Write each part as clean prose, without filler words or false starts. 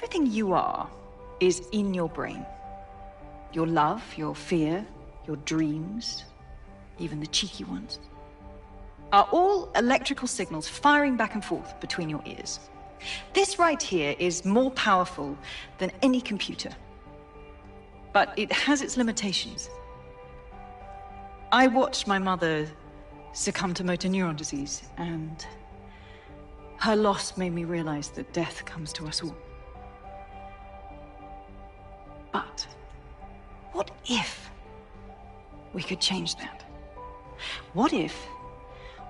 Everything you are is in your brain. Your love, your fear, your dreams, even the cheeky ones, are all electrical signals firing back and forth between your ears. This right here is more powerful than any computer, but it has its limitations. I watched my mother succumb to motor neuron disease, and her loss made me realize that death comes to us all. But what if we could change that? What if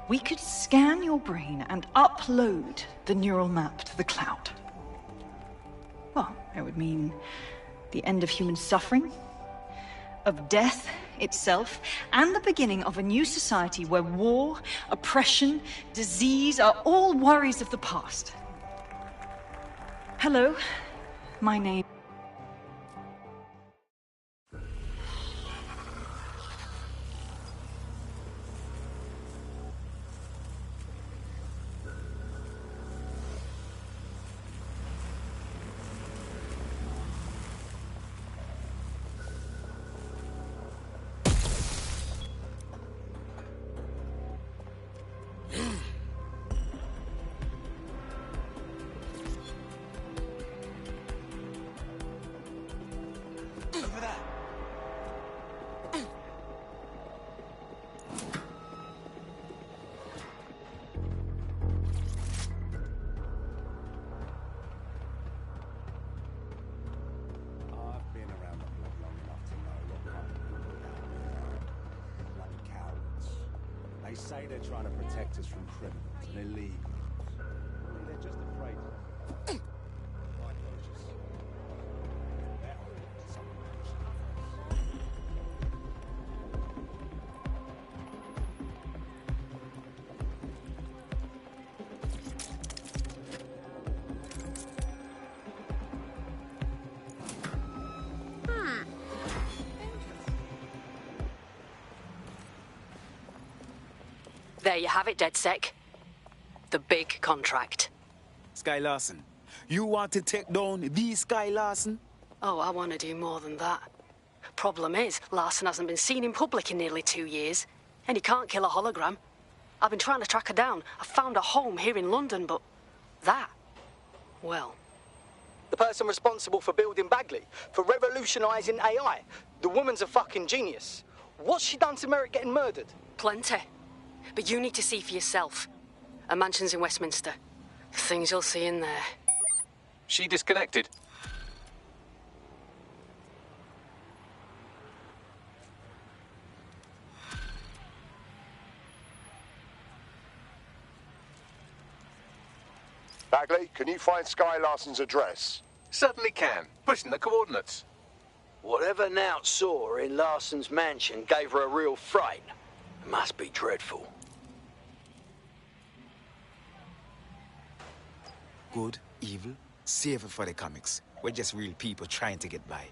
we could scan your brain and upload the neural map to the cloud? Well, it would mean the end of human suffering, of death itself, and the beginning of a new society where war, oppression, disease are all worries of the past. Hello, my name... They say they're trying to protect us from criminals and illegals. They're just afraid. There you have it, DedSec. The big contract. Sky Larson, you want to take down the Sky Larson? Oh, I want to do more than that. Problem is, Larson hasn't been seen in public in nearly 2 years, and he can't kill a hologram. I've been trying to track her down. I found a home here in London, but that, well... The person responsible for building Bagley, for revolutionising AI. The woman's a fucking genius. What's she done to merit getting murdered? Plenty. But you need to see for yourself. A mansion's in Westminster. The things you'll see in there. She disconnected. Bagley, can you find Sky Larson's address? Certainly can. Pushing the coordinates. Whatever Nout saw in Larson's mansion gave her a real fright. It must be dreadful. Good, evil, save it for the comics. We're just real people trying to get by.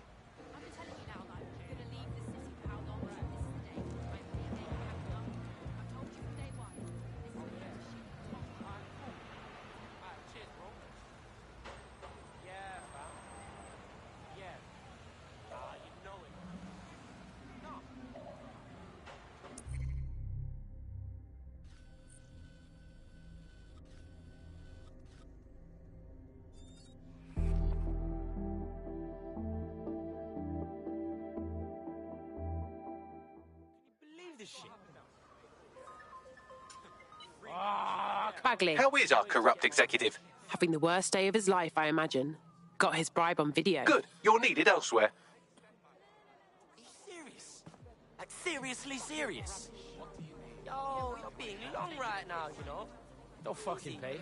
Bagley. How is our corrupt executive? Having the worst day of his life, I imagine. Got his bribe on video. Good. You're needed elsewhere. Are you serious? Like, seriously serious? Yo, you're being long right now, you know? Don't fucking play.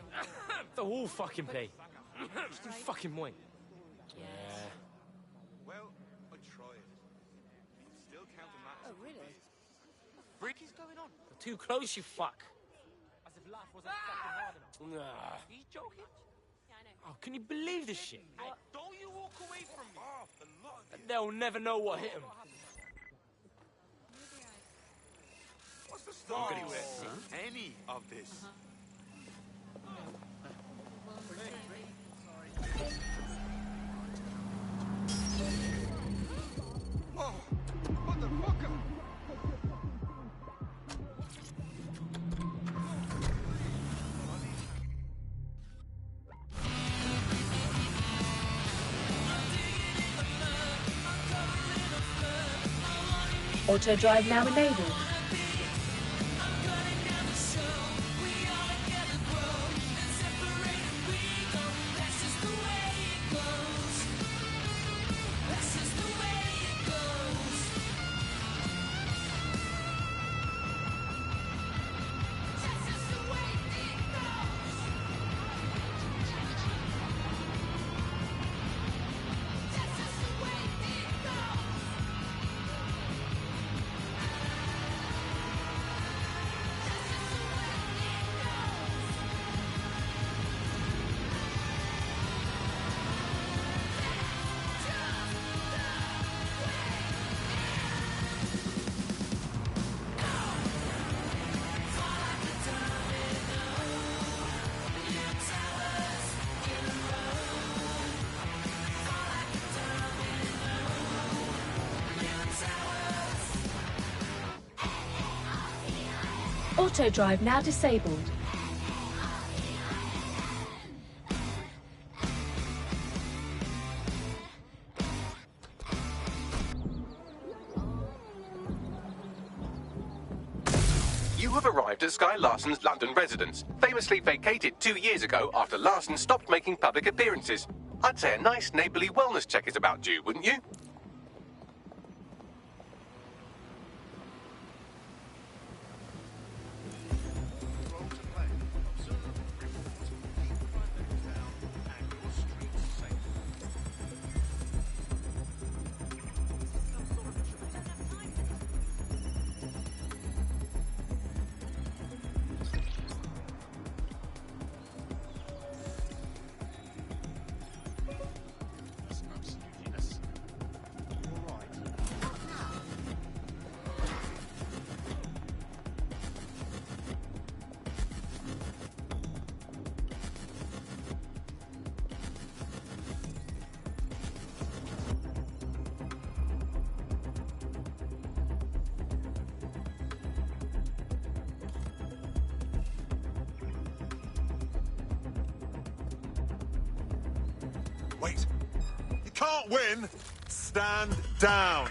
Don't all fucking play. Just do fucking point. Yeah. Well, I tried. Still counting that. Oh, really? What the fuck is going on? You're too close, you fuck. As if life wasn't fucking hard enough. Nah. He's joking? Yeah, I know. Oh, can you believe this shit? Hey, don't you walk away from me. They'll never know what hit him. What's the story with any of this? Auto drive now enabled. Auto drive now disabled. You have arrived at Sky Larson's London residence, famously vacated 2 years ago after Larson stopped making public appearances. I'd say a nice neighbourly wellness check is about due, wouldn't you? Wait. You can't win. Stand down.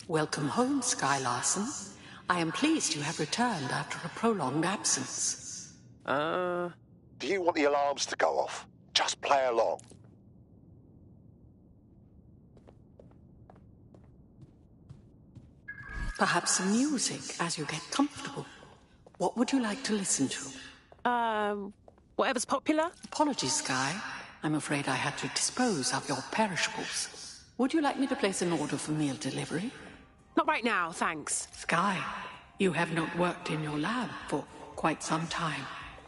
Welcome home, Sky Larson. I am pleased you have returned after a prolonged absence. Do you want the alarms to go off? Just play along. Perhaps some music as you get comfortable. What would you like to listen to? Whatever's popular. Apologies, Sky. I'm afraid I had to dispose of your perishables. Would you like me to place an order for meal delivery? Not right now, thanks. Sky, you have not worked in your lab for quite some time.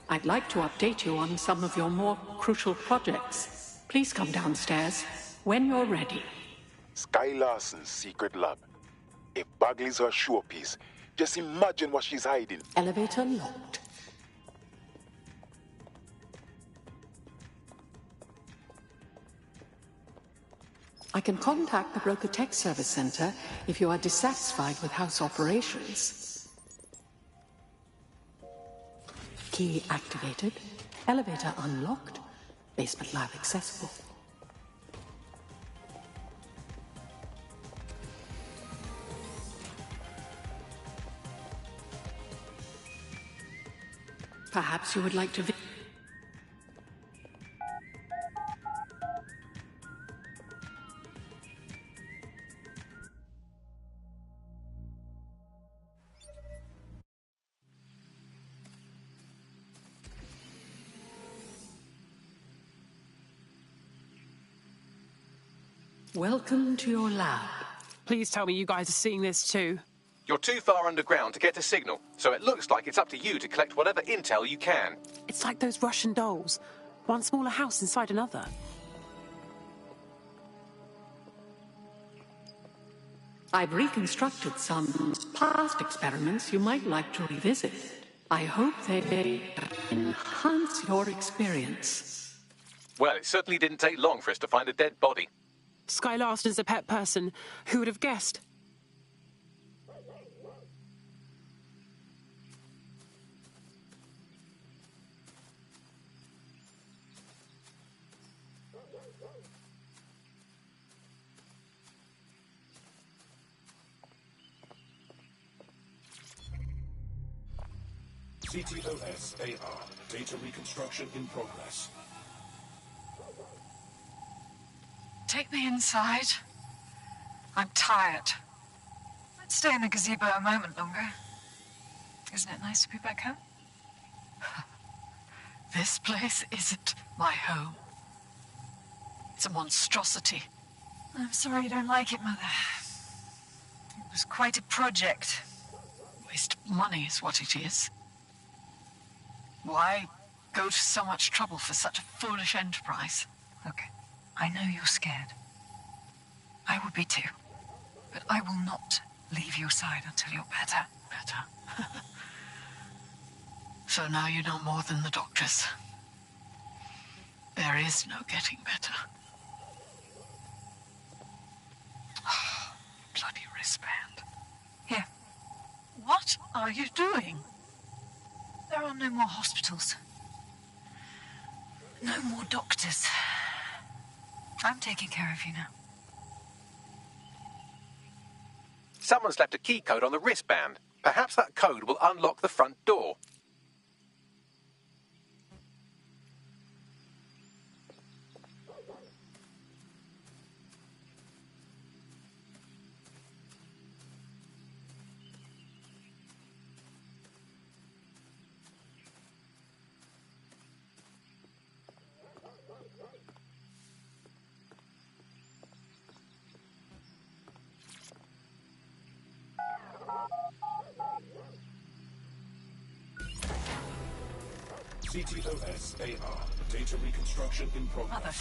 I'd like to update you on some of your more crucial projects. Please come downstairs when you're ready. Sky Larson's secret lab. If Bagley's her showpiece, just imagine what she's hiding. Elevator locked. I can contact the Broker Tech Service Center if you are dissatisfied with house operations. Key activated. Elevator unlocked. Basement lab accessible. Perhaps you would like to... Welcome to your lab. Please tell me you guys are seeing this too. You're too far underground to get a signal, so it looks like it's up to you to collect whatever intel you can. It's like those Russian dolls. One smaller house inside another. I've reconstructed some past experiments you might like to revisit. I hope they enhance your experience. Well, it certainly didn't take long for us to find a dead body. Sky Larson's a pet person. Who would have guessed? CTOS-AR. Data reconstruction in progress. Take me inside. I'm tired. Let's stay in the gazebo a moment longer. Isn't it nice to be back home? This place isn't my home. It's a monstrosity. I'm sorry you don't like it, Mother. It was quite a project. Waste of money is what it is. Why go to so much trouble for such a foolish enterprise? Okay, I know you're scared. I would be too. But I will not leave your side until you're better. Better. So now you know more than the doctors. There is no getting better. Oh, bloody wristband. Here. What are you doing? There are no more hospitals. No more doctors. I'm taking care of you now. Someone's left a key code on the wristband. Perhaps that code will unlock the front door. CTOS-AR. Data reconstruction in progress. Mother,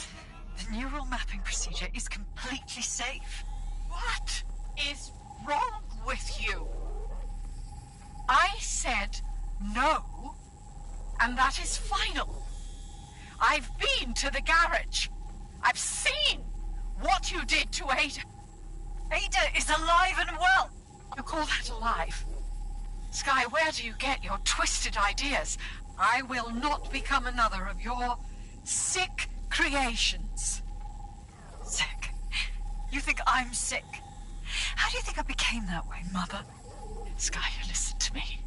the neural mapping procedure is completely safe. What is wrong with you? I said no, and that is final. I've been to the garage. I've seen what you did to Ada. Ada is alive and well. You call that alive? Sky, where do you get your twisted ideas? I will not become another of your sick creations. Sick? You think I'm sick? How do you think I became that way, Mother? Sky, listen to me.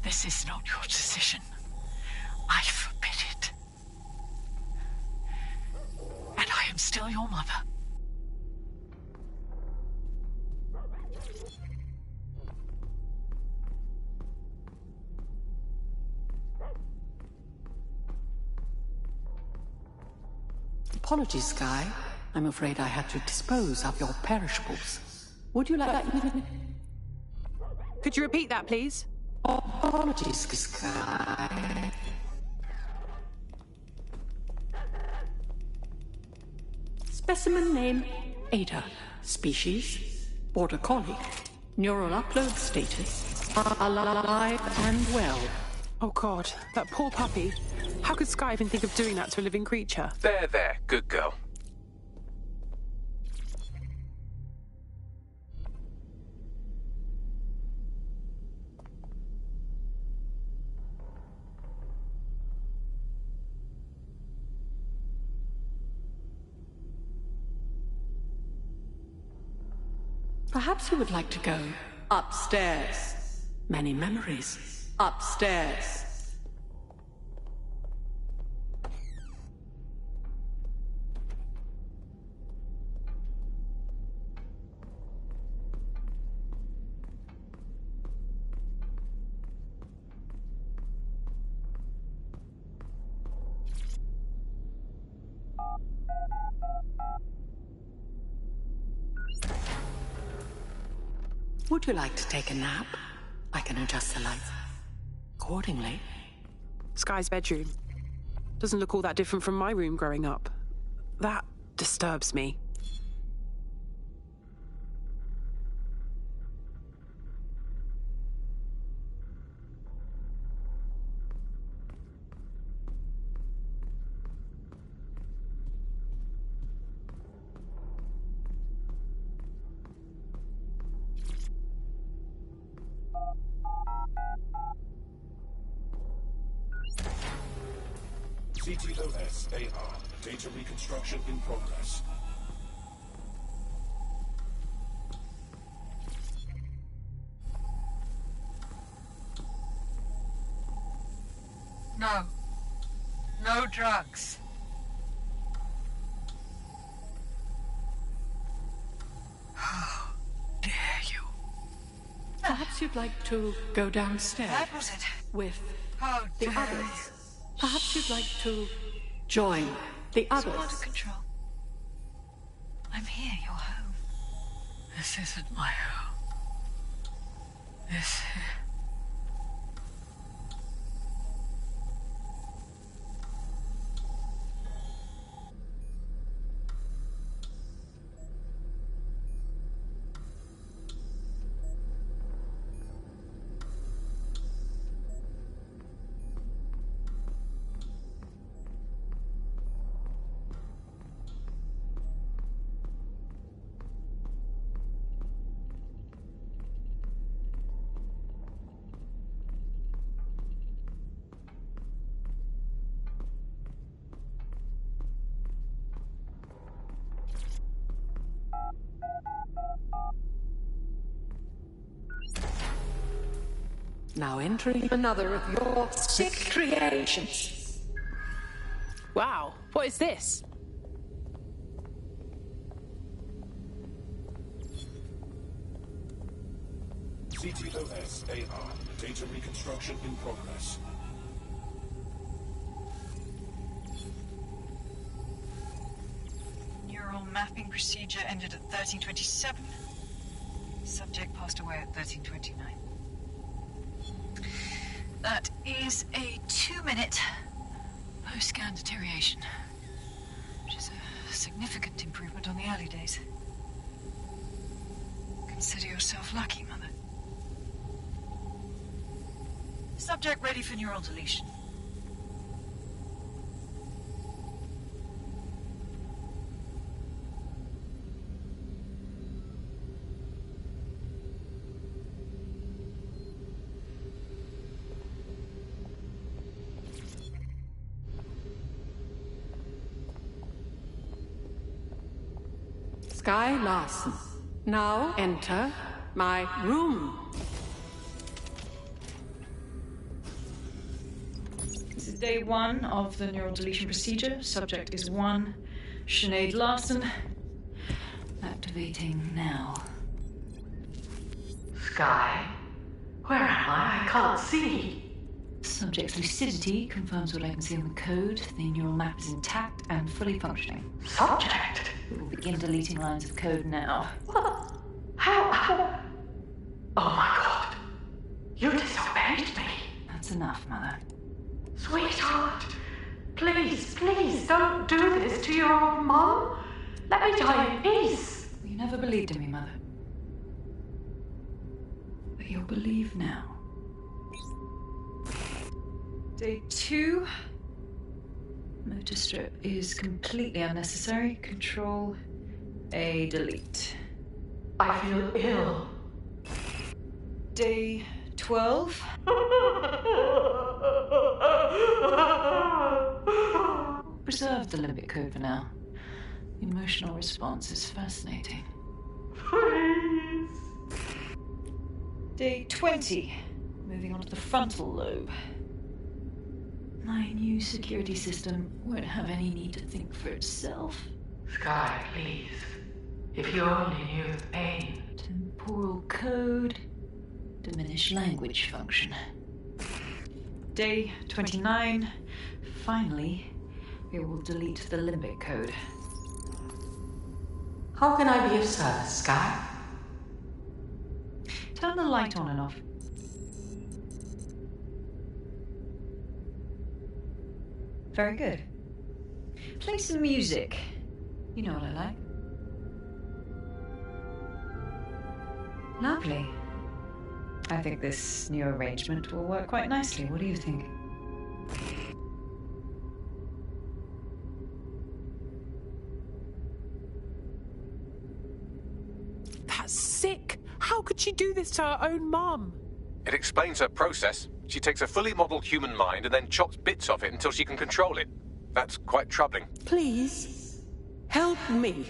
This is not your decision. I forbid it. And I am still your mother. Apologies, Sky. I'm afraid I had to dispose of your perishables. Would you like me to... Could you repeat that, please? Apologies, Sky. Specimen name, Ada. Species, Border Collie. Neural upload status, alive and well. Oh God, that poor puppy. How could Sky even think of doing that to a living creature? There, good girl. Perhaps you would like to go upstairs. Many memories. Upstairs. Would you like to take a nap? I can adjust the lights accordingly. Sky's bedroom. Doesn't look all that different from my room growing up. That disturbs me. CTOS-AR. Data reconstruction in progress. No. No drugs. How dare you? Perhaps you'd like to go downstairs. That was it. With How the dare others. you? Perhaps you'd like to join the It's all others. under control. I'm here, your home. This isn't my home. This... Now entering another of your sick creations. Wow, what is this? CTOS-AR. Data reconstruction in progress. Neural mapping procedure ended at 1327. Subject passed away at 1329. That is a 2-minute post-scan deterioration, which is a significant improvement on the early days. Consider yourself lucky, Mother. Subject ready for neural deletion. Sky Larson. Now enter my room. This is day 1 of the neural deletion procedure. Subject is 1, Sinead Larson. Activating now. Sky? Where am I? I can't see. Subject's lucidity confirms what I can see on the code. The neural map is intact and fully functioning. Subject? We will begin deleting lines of code now. What? How? Oh my god. You disobeyed me. That's enough, Mother. Sweetheart, please, please don't do this to your old mom. Let me die in peace. You never believed in me, Mother. But you'll believe now. Day 2. Motor strip is completely unnecessary. Control A, delete. I feel ill. Day 12. Preserve the limbic code for now. The emotional response is fascinating. Please. Day 20. Moving on to the frontal lobe. My new security system won't have any need to think for itself. Sky, please. If you only knew the pain. Temporal code. Diminish language function. Day 29. Finally, we will delete the limbic code. How can I be of service, Sky? Turn the light on and off. Very good. Play some music. You know what I like. Lovely. I think this new arrangement will work quite nicely. What do you think? That's sick. How could she do this to her own mum? It explains her process. She takes a fully modelled human mind and then chops bits of it until she can control it. That's quite troubling. Please, help me.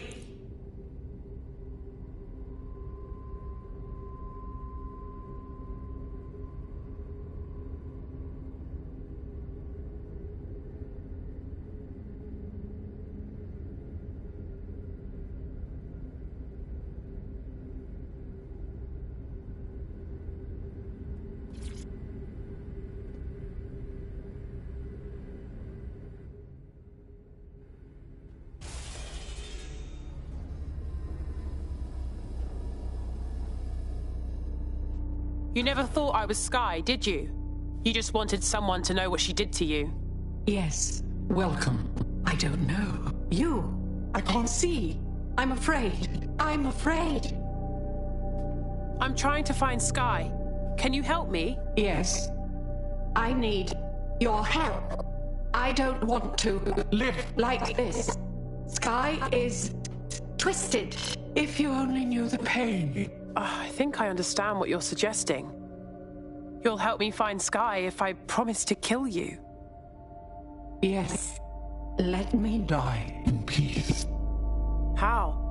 You never thought I was Sky, did you? You just wanted someone to know what she did to you. Yes. Welcome. I don't know. You. I can't see. I'm afraid. I'm afraid. I'm trying to find Sky. Can you help me? Yes. I need your help. I don't want to live like this. Sky is twisted. If you only knew the pain. I think I understand what you're suggesting. You'll help me find Sky if I promise to kill you. Yes. Let me die in peace. How?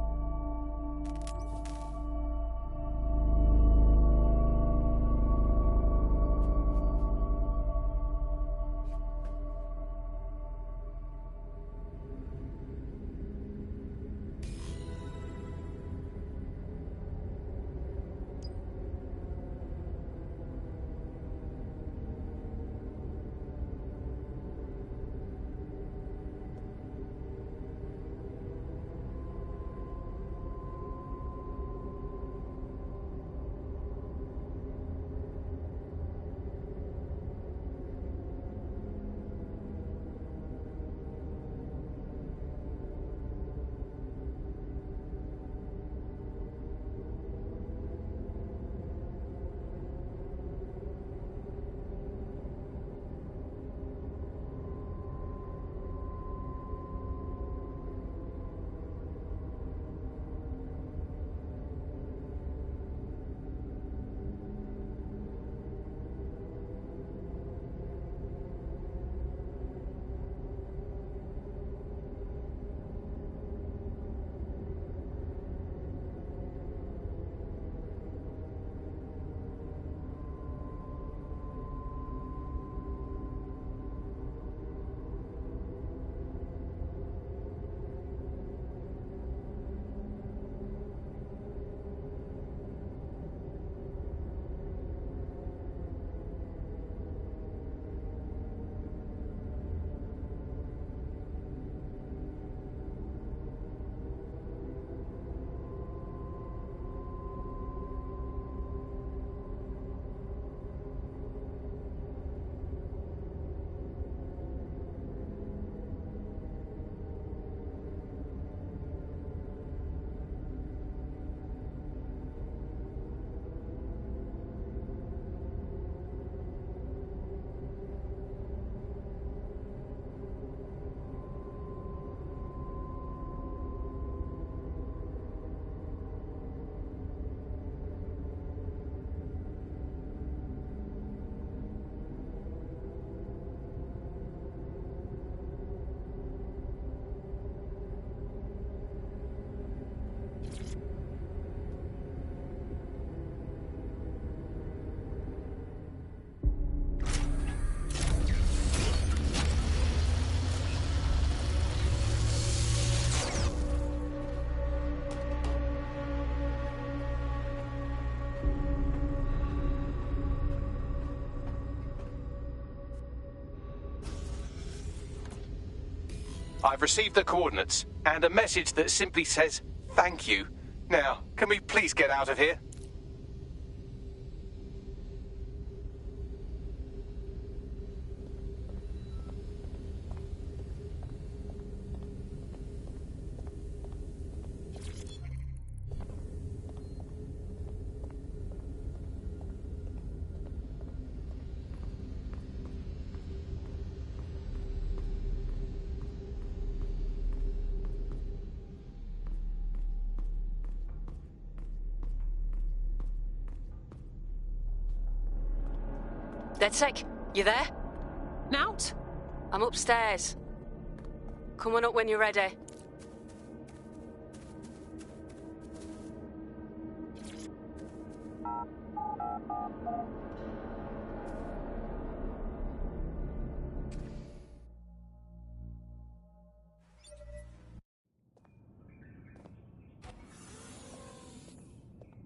I've received the coordinates and a message that simply says thank you. Now, can we please get out of here? DedSec, you there? Nout? I'm upstairs. Come on up when you're ready.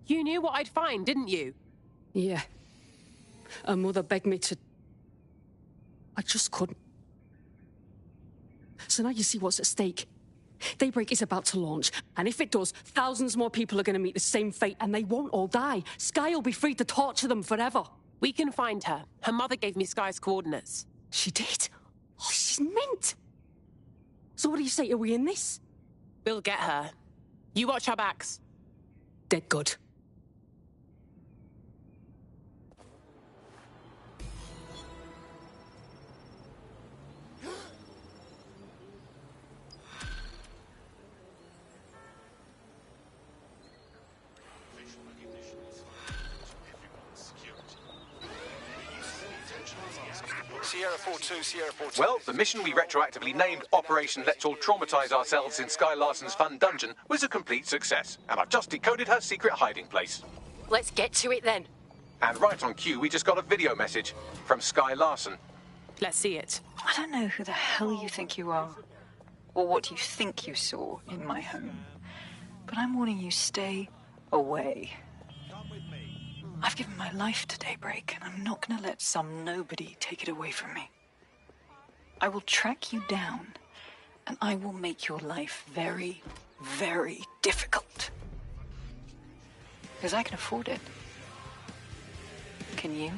You knew what I'd find, didn't you? Yeah. Her mother begged me to... I just couldn't. So now you see what's at stake. Daybreak is about to launch, and if it does, thousands more people are going to meet the same fate, and they won't all die. Sky will be free to torture them forever. We can find her. Her mother gave me Sky's coordinates. She did? Oh, she's mint. So what do you say? Are we in this? We'll get her. You watch our backs. Dead good. Sierra 4-2, Sierra 4-2. Well, the mission we retroactively named Operation Let's All Traumatize Ourselves in Sky Larson's Fun Dungeon was a complete success, and I've just decoded her secret hiding place. Let's get to it then. And right on cue, we just got a video message from Sky Larson. Let's see it. I don't know who the hell you think you are, or what you think you saw in my home, but I'm warning you, stay away. I've given my life to Daybreak, and I'm not going to let some nobody take it away from me. I will track you down, and I will make your life very, very difficult. Because I can afford it. Can you?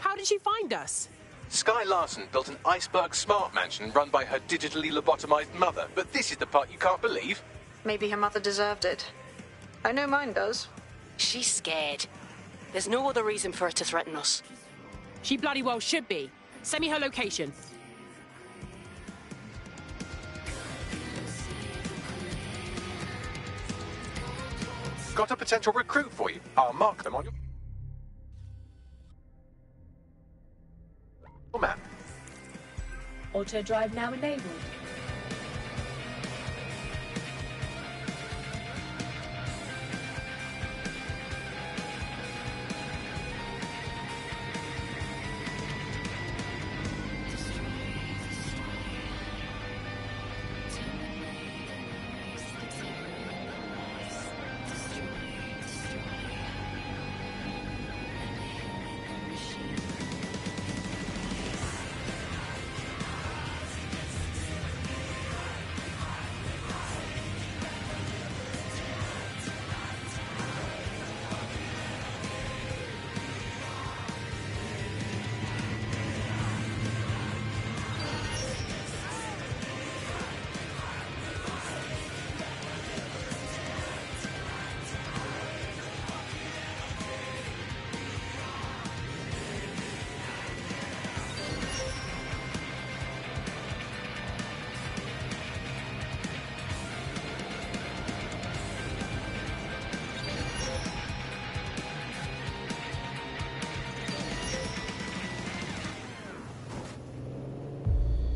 How did you find us? Sky Larson built an iceberg smart mansion run by her digitally lobotomized mother, but this is the part you can't believe. Maybe her mother deserved it. I know mine does. She's scared. There's no other reason for her to threaten us. She bloody well should be. Send me her location. Got a potential recruit for you. I'll mark them on your map. Auto drive now enabled.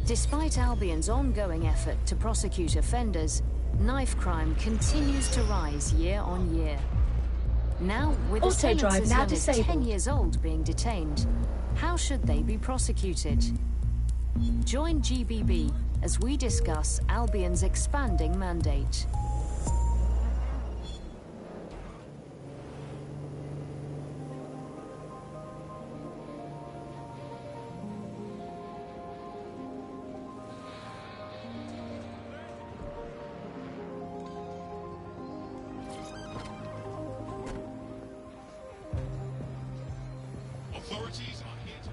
Despite Albion's ongoing effort to prosecute offenders, knife crime continues to rise year on year. Now, with assailants as young as 10 years old being detained, how should they be prosecuted? Join GBB as we discuss Albion's expanding mandate. Authorities are here to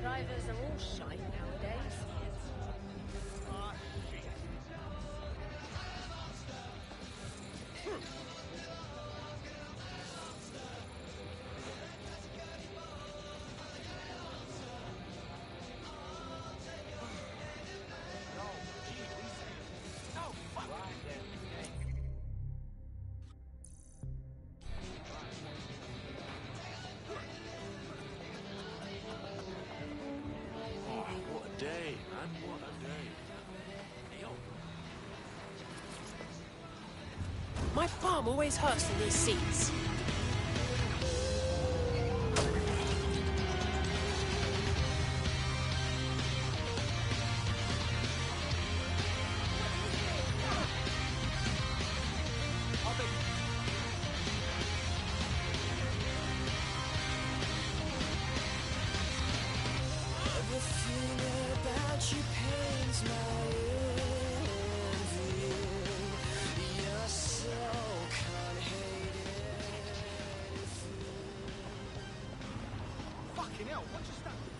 Drivers are all shite nowadays. What a day, man. What a day. My bum always hurts from these seats. Fucking hell, what just happened?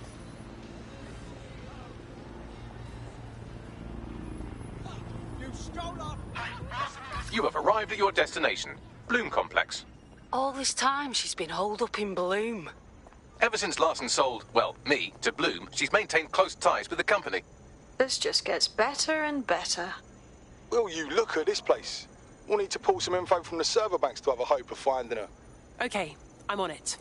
You stole our... You have arrived at your destination, Bloom Complex. All this time she's been holed up in Bloom. Ever since Larson sold, well, me, to Bloom, she's maintained close ties with the company. This just gets better and better. Will you look at this place? We'll need to pull some info from the server banks to have a hope of finding her. Okay, I'm on it.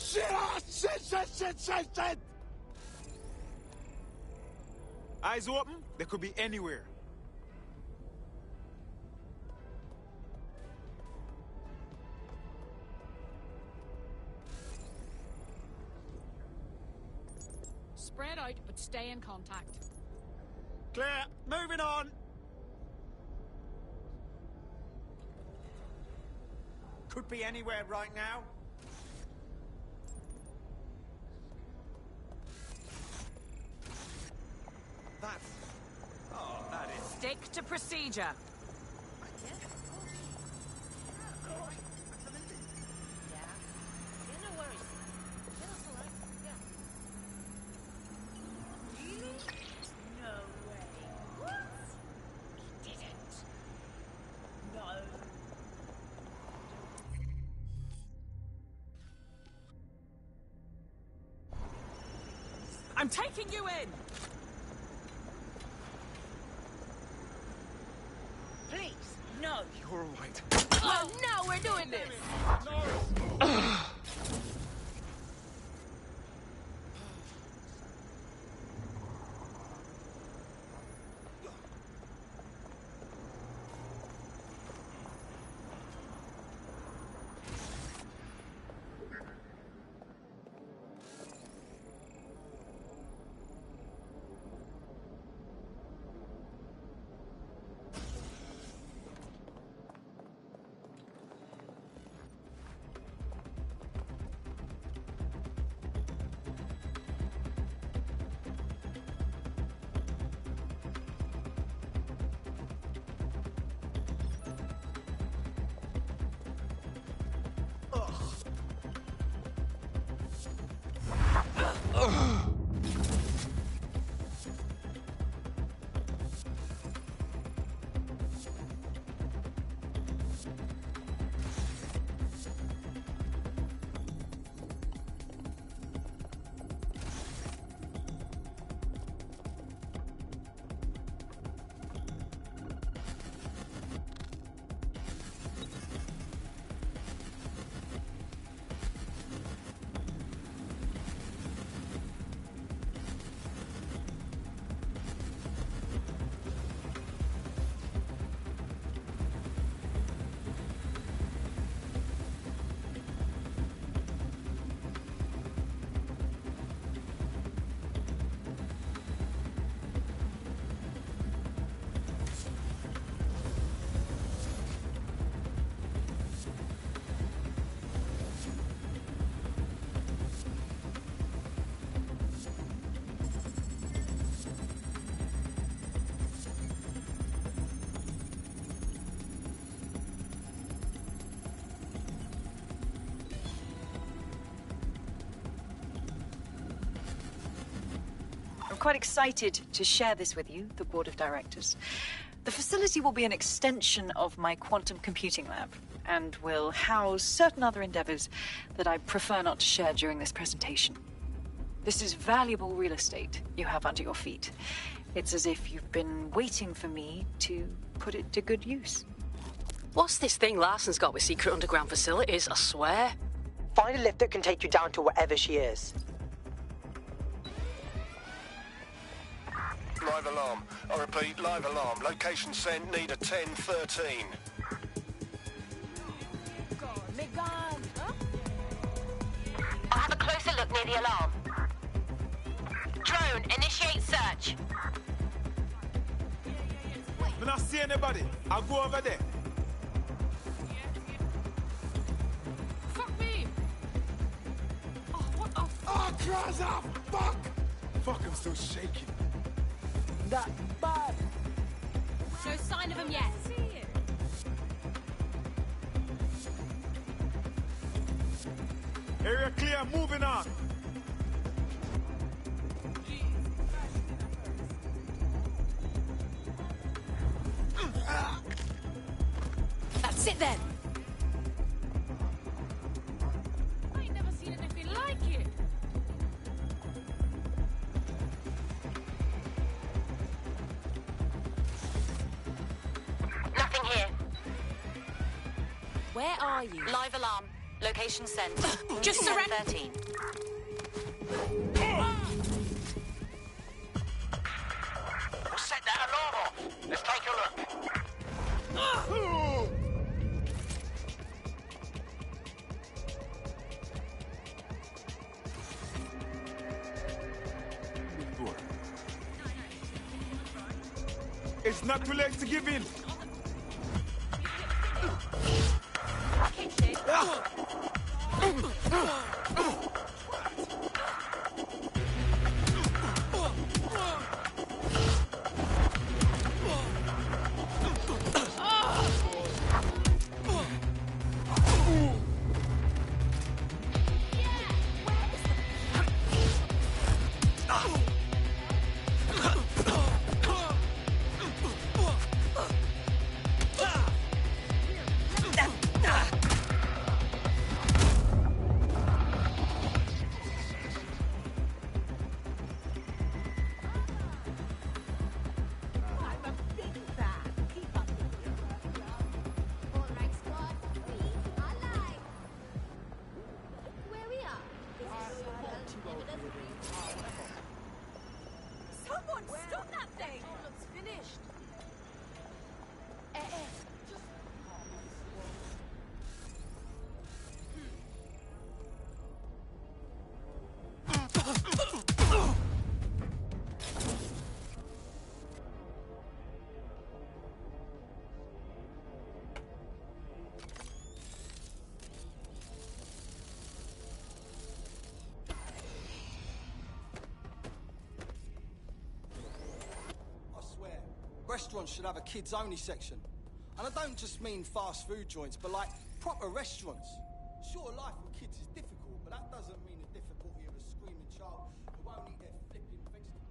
Shit! Eyes open? They could be anywhere. Spread out, but stay in contact. Clear. Moving on. Could be anywhere right now. That is. Stick to procedure. I'm taking you in! Please, no. You're right. Oh, no, we're doing this! I'm quite excited to share this with you, the board of directors. The facility will be an extension of my quantum computing lab and will house certain other endeavors that I prefer not to share during this presentation. This is valuable real estate you have under your feet. It's as if you've been waiting for me to put it to good use. What's this thing Larson's got with secret underground facilities, I swear? Find a lift that can take you down to wherever she is. Live alarm. I repeat, live alarm. Location sent, need a 1013. I'll have a closer look near the alarm. Drone, initiate search. I'm not seeing anybody. I'll go over there. Fuck me! Oh, what the f— Oh, cross off! Fuck! Fuck, I'm still shaking. That bad. No sign of him yet. Area clear, moving on. That's it then. I ain't never seen anything like it. Nothing here. Where are you? Live alarm. Location sent. Just surrender. 13. We'll set that alarm off. Let's take a look. It's not too late to give in. Someone stop that thing! It's finished. Restaurants should have a kids-only section. And I don't just mean fast food joints, but like proper restaurants. Sure, life with kids is difficult, but that doesn't mean the difficulty of a screaming child who won't eat their flipping vegetables.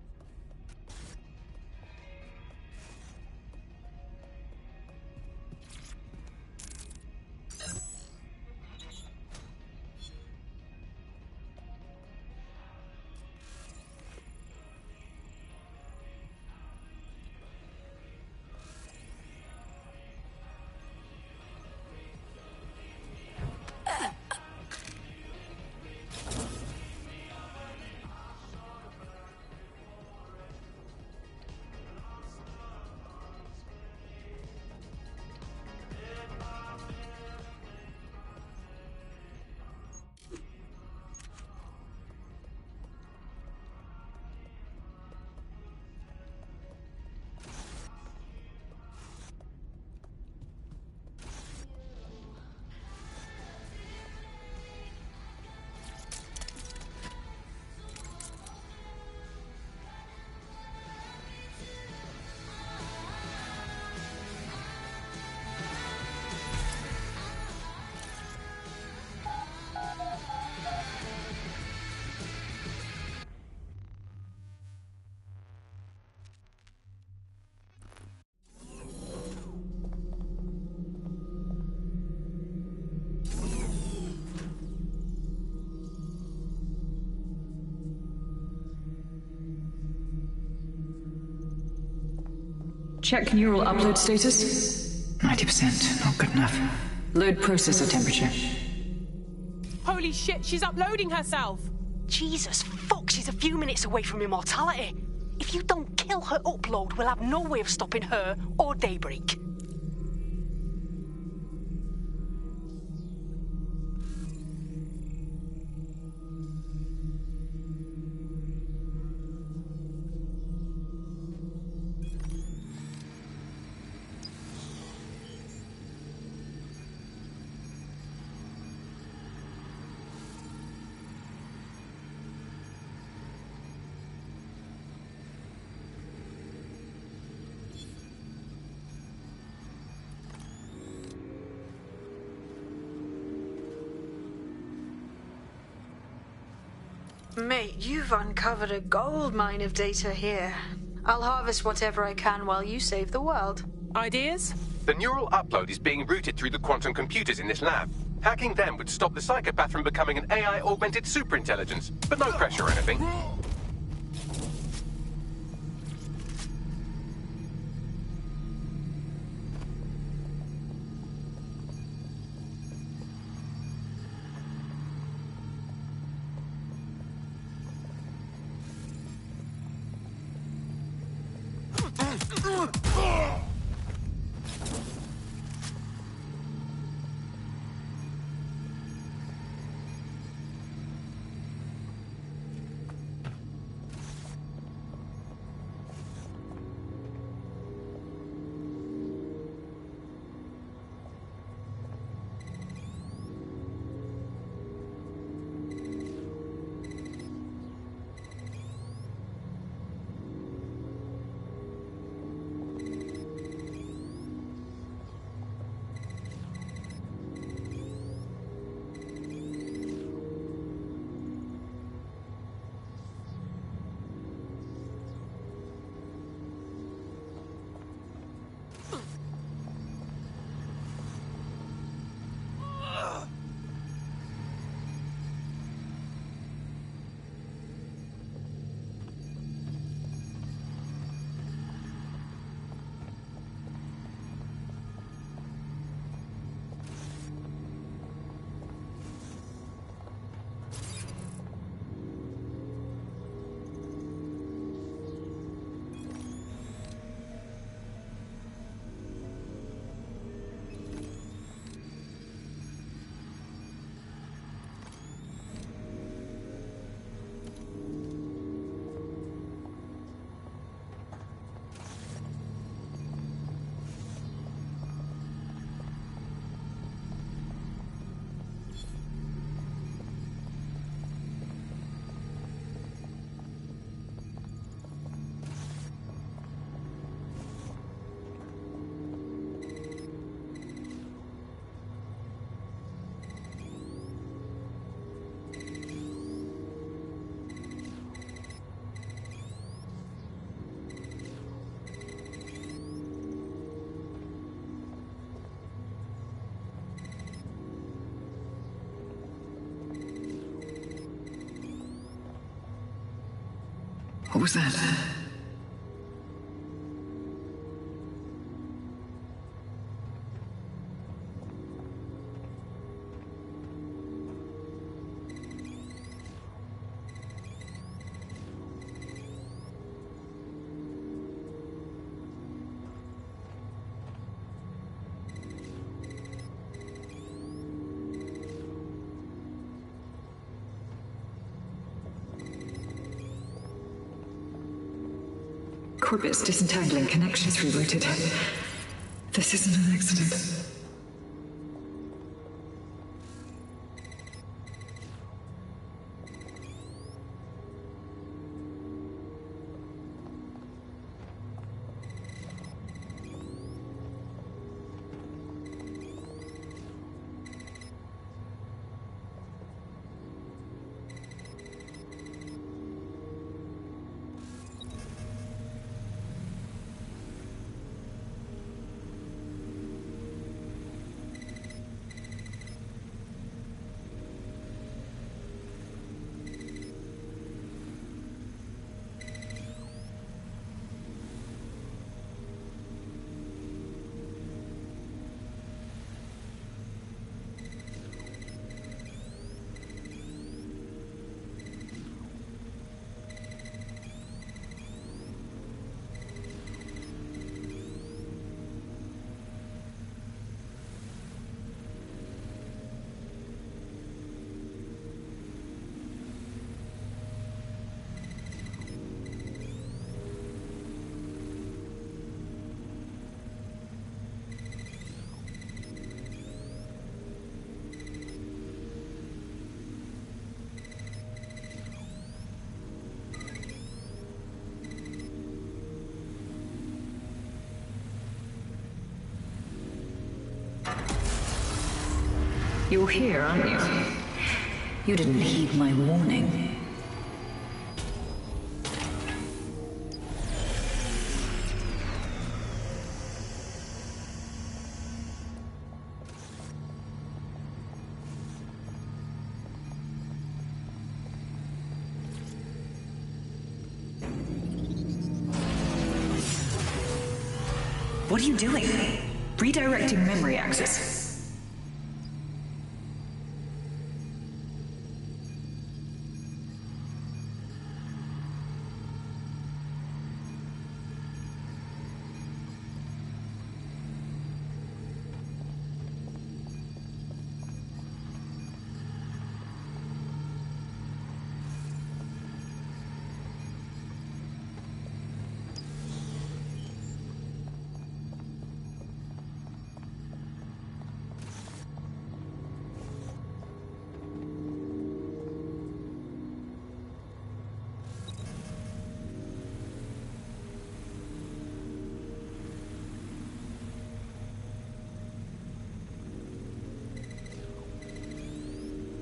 Check neural upload status. 90%, not good enough. Load processor temperature. Holy shit, she's uploading herself! Jesus fuck, she's a few minutes away from immortality. If you don't kill her upload, we'll have no way of stopping her or Daybreak. Mate, you've uncovered a gold mine of data here. I'll harvest whatever I can while you save the world. Ideas? The neural upload is being routed through the quantum computers in this lab. Hacking them would stop the psychopath from becoming an AI-augmented superintelligence, but no pressure or anything. What was that? Corbett's disentangling connections rerouted. This isn't an accident. You're here, aren't you? You didn't heed my warning. What are you doing? Redirecting memory access.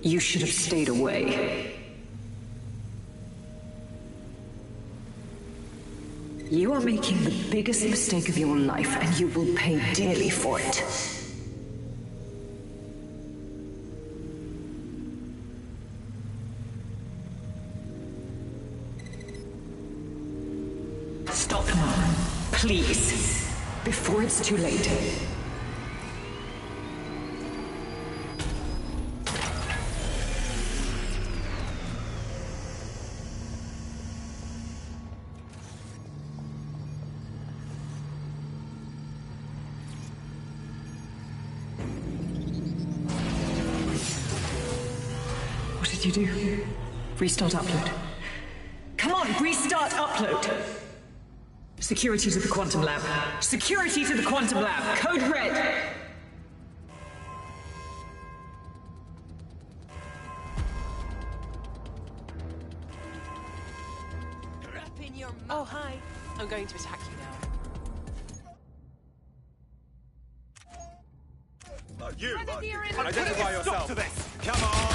You should have stayed away. You are making the biggest mistake of your life, and you will pay dearly for it. Stop now, please, before it's too late. You do. Restart upload. Come on, restart upload! Security to the quantum lab. Security to the quantum lab. Code red! Oh, hi. I'm going to attack you now. You! Identify yourself. Stop to this! Come on!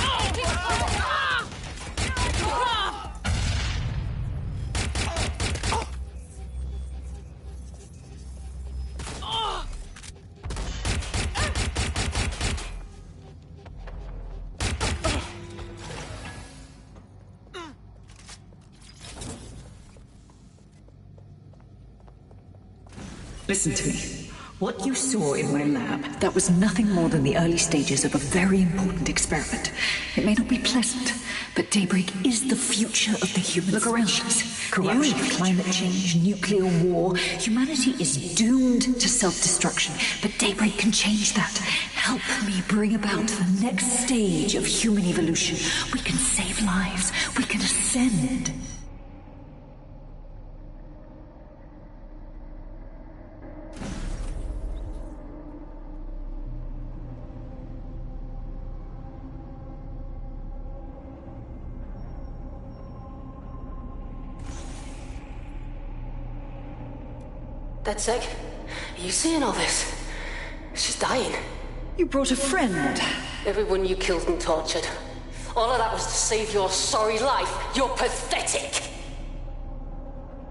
Listen to me. What you saw in my lab, that was nothing more than the early stages of a very important experiment. It may not be pleasant, but Daybreak is the future of the humans. Look around us. Corruption, climate change, nuclear war. Humanity is doomed to self-destruction, but Daybreak can change that. Help me bring about the next stage of human evolution. We can save lives. We can ascend. That's sick. Are you seeing all this? She's dying. You brought a friend. Everyone you killed and tortured. All of that was to save your sorry life. You're pathetic.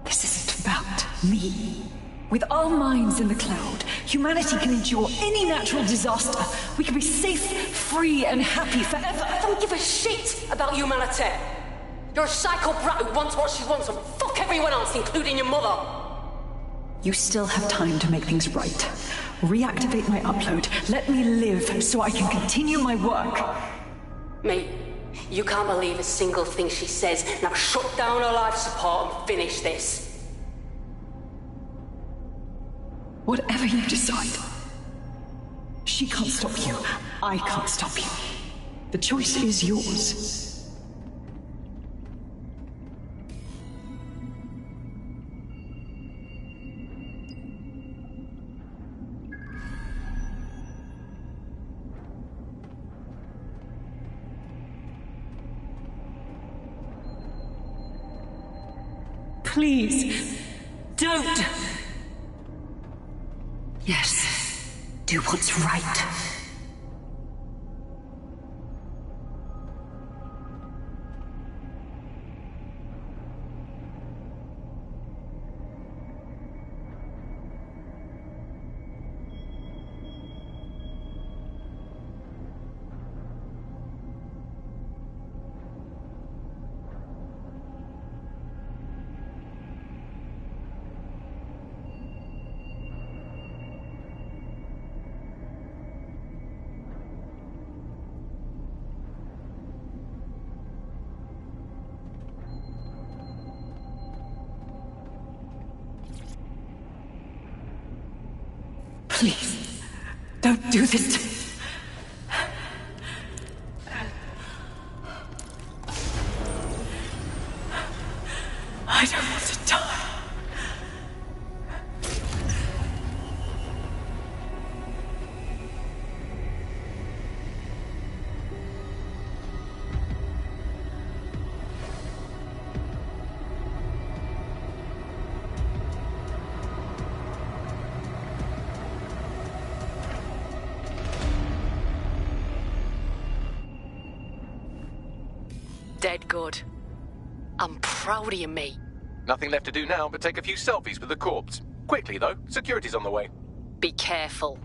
This isn't about me. With our minds in the cloud, humanity can endure any natural disaster. We can be safe, free, and happy forever. I don't give a shit about humanity. You're a psycho brat who wants what she wants and fuck everyone else, including your mother. You still have time to make things right. Reactivate my upload. Let me live so I can continue my work. Mate, you can't believe a single thing she says. Now shut down her life support and finish this. Whatever you decide. She can't stop you. I can't stop you. The choice is yours. Please, don't! Yes, do what's right. Please, don't do this to me. I don't want to die. Dead good. I'm proud of you, mate. Nothing left to do now but take a few selfies with the corpse. Quickly, though. Security's on the way. Be careful.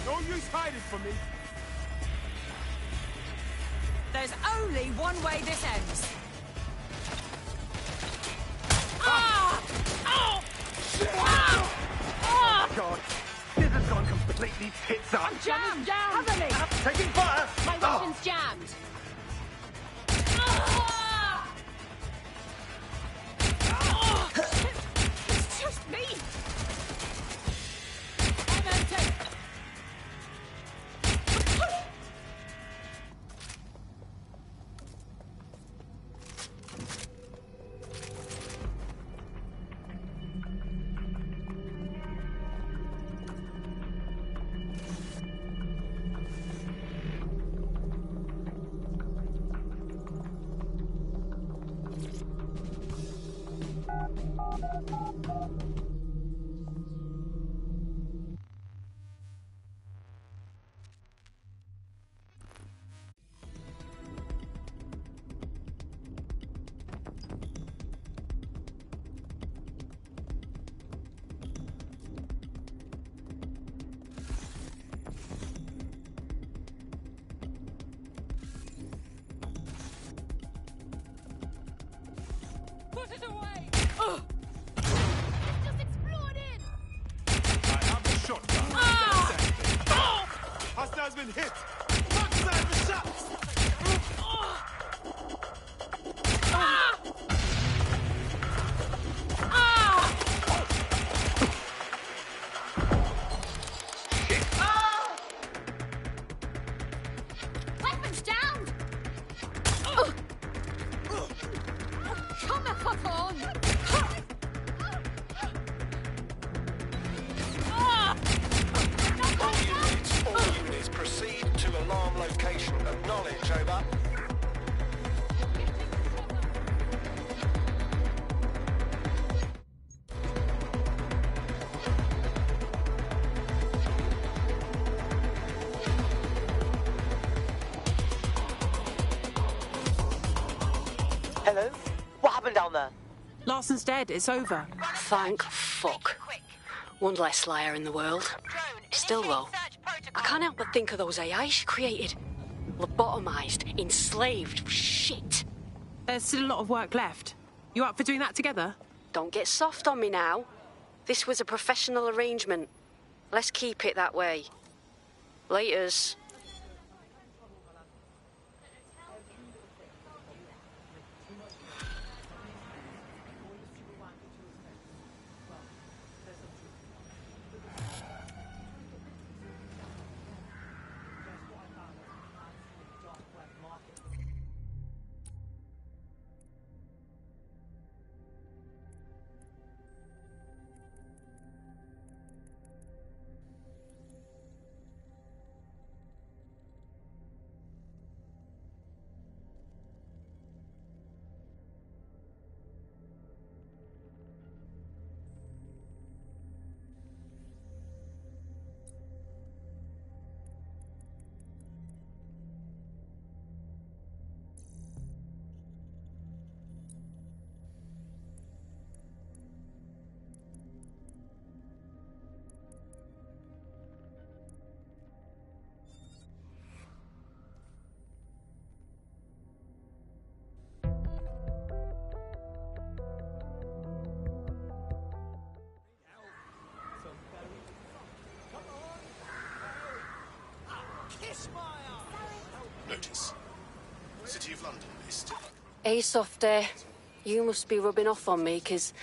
No use hiding from me. There's only one way this ends. God, this has gone completely tits up. I'm jammed! Cover me! Taking fire! My weapon's jammed. Put it away! Shotgun. Hostile's been hit. Outside the shots. Weapons down! Come the fuck on! All units, proceed to alarm location. Acknowledge, over. Hello? What happened down there? Larson's dead. It's over. Thank fuck. One less liar in the world. Still, though, I can't help but think of those AI she created. Lobotomized, enslaved, shit. There's still a lot of work left. You up for doing that together? Don't get soft on me now. This was a professional arrangement. Let's keep it that way. Laters. Notice. City of London list. Hey, Softy. You must be rubbing off on me, 'cause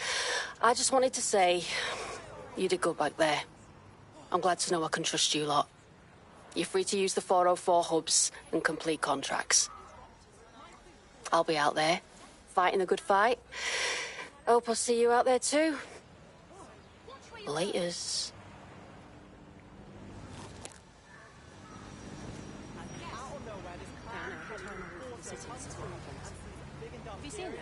I just wanted to say you did good back there. I'm glad to know I can trust you lot. You're free to use the 404 hubs and complete contracts. I'll be out there, fighting a good fight. Hope I'll see you out there too. Laters. Have you seen it?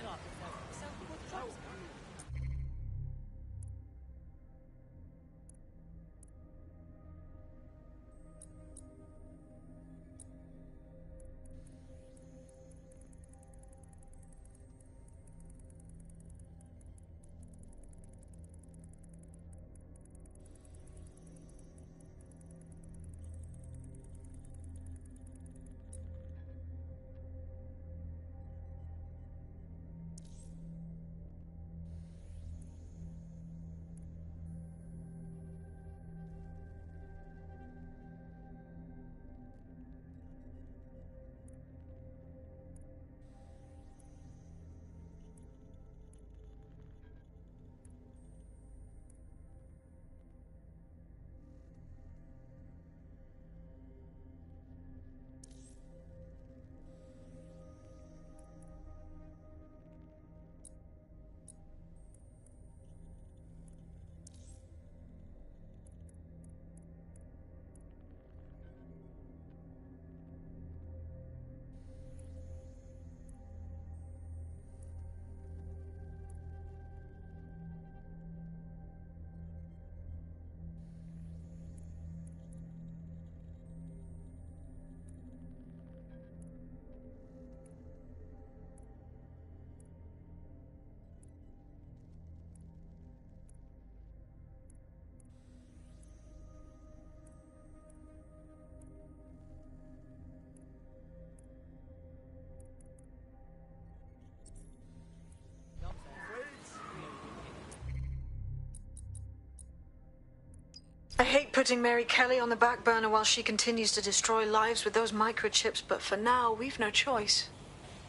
hate putting Mary Kelly on the back burner while she continues to destroy lives with those microchips, but for now, we've no choice.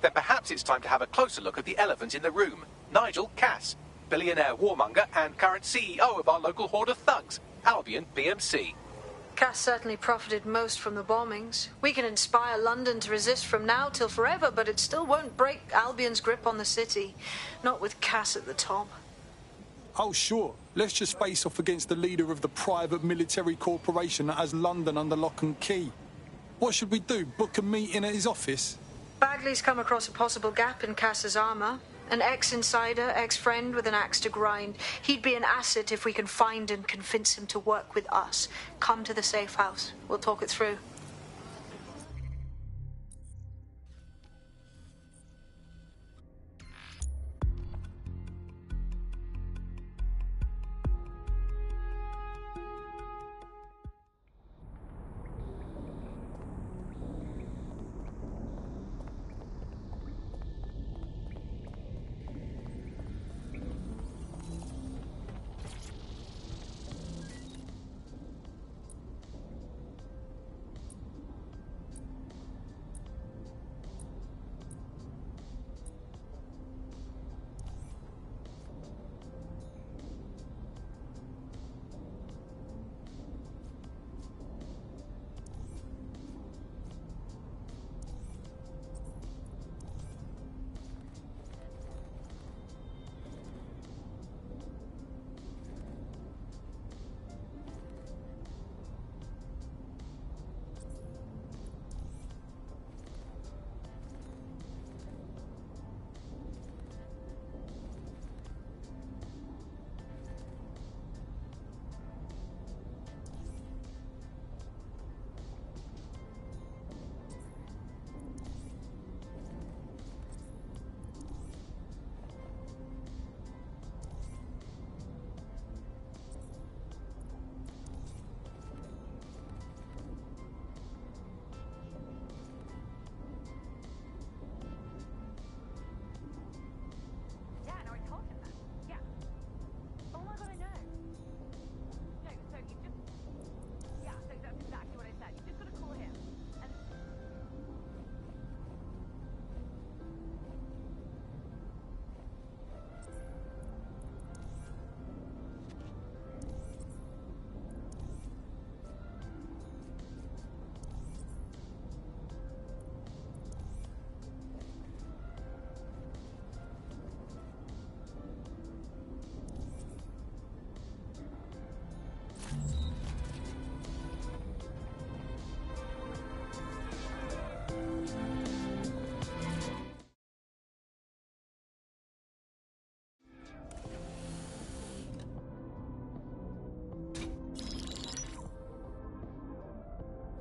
Then perhaps it's time to have a closer look at the elephant in the room, Nigel Cass, billionaire warmonger and current CEO of our local horde of thugs, Albion PMC. Cass certainly profited most from the bombings. We can inspire London to resist from now till forever, but it still won't break Albion's grip on the city. Not with Cass at the top. Oh, sure. Let's just face off against the leader of the private military corporation that has London under lock and key. What should we do? Book a meeting at his office? Bagley's come across a possible gap in Cass's armour. An ex-insider, ex-friend with an axe to grind. He'd be an asset if we can find and convince him to work with us. Come to the safe house. We'll talk it through.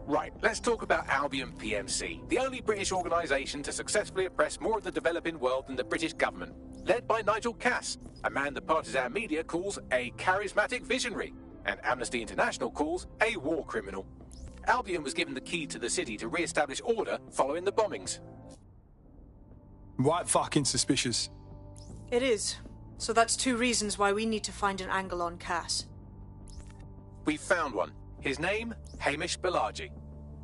Right, let's talk about Albion PMC, the only British organisation to successfully oppress more of the developing world than the British government, led by Nigel Cass, a man the partisan media calls a charismatic visionary, and Amnesty International calls a war criminal. Albion was given the key to the city to re-establish order following the bombings. Right fucking suspicious. It is. So that's two reasons why we need to find an angle on Cass. We've found one. His name, Hamish Balaji.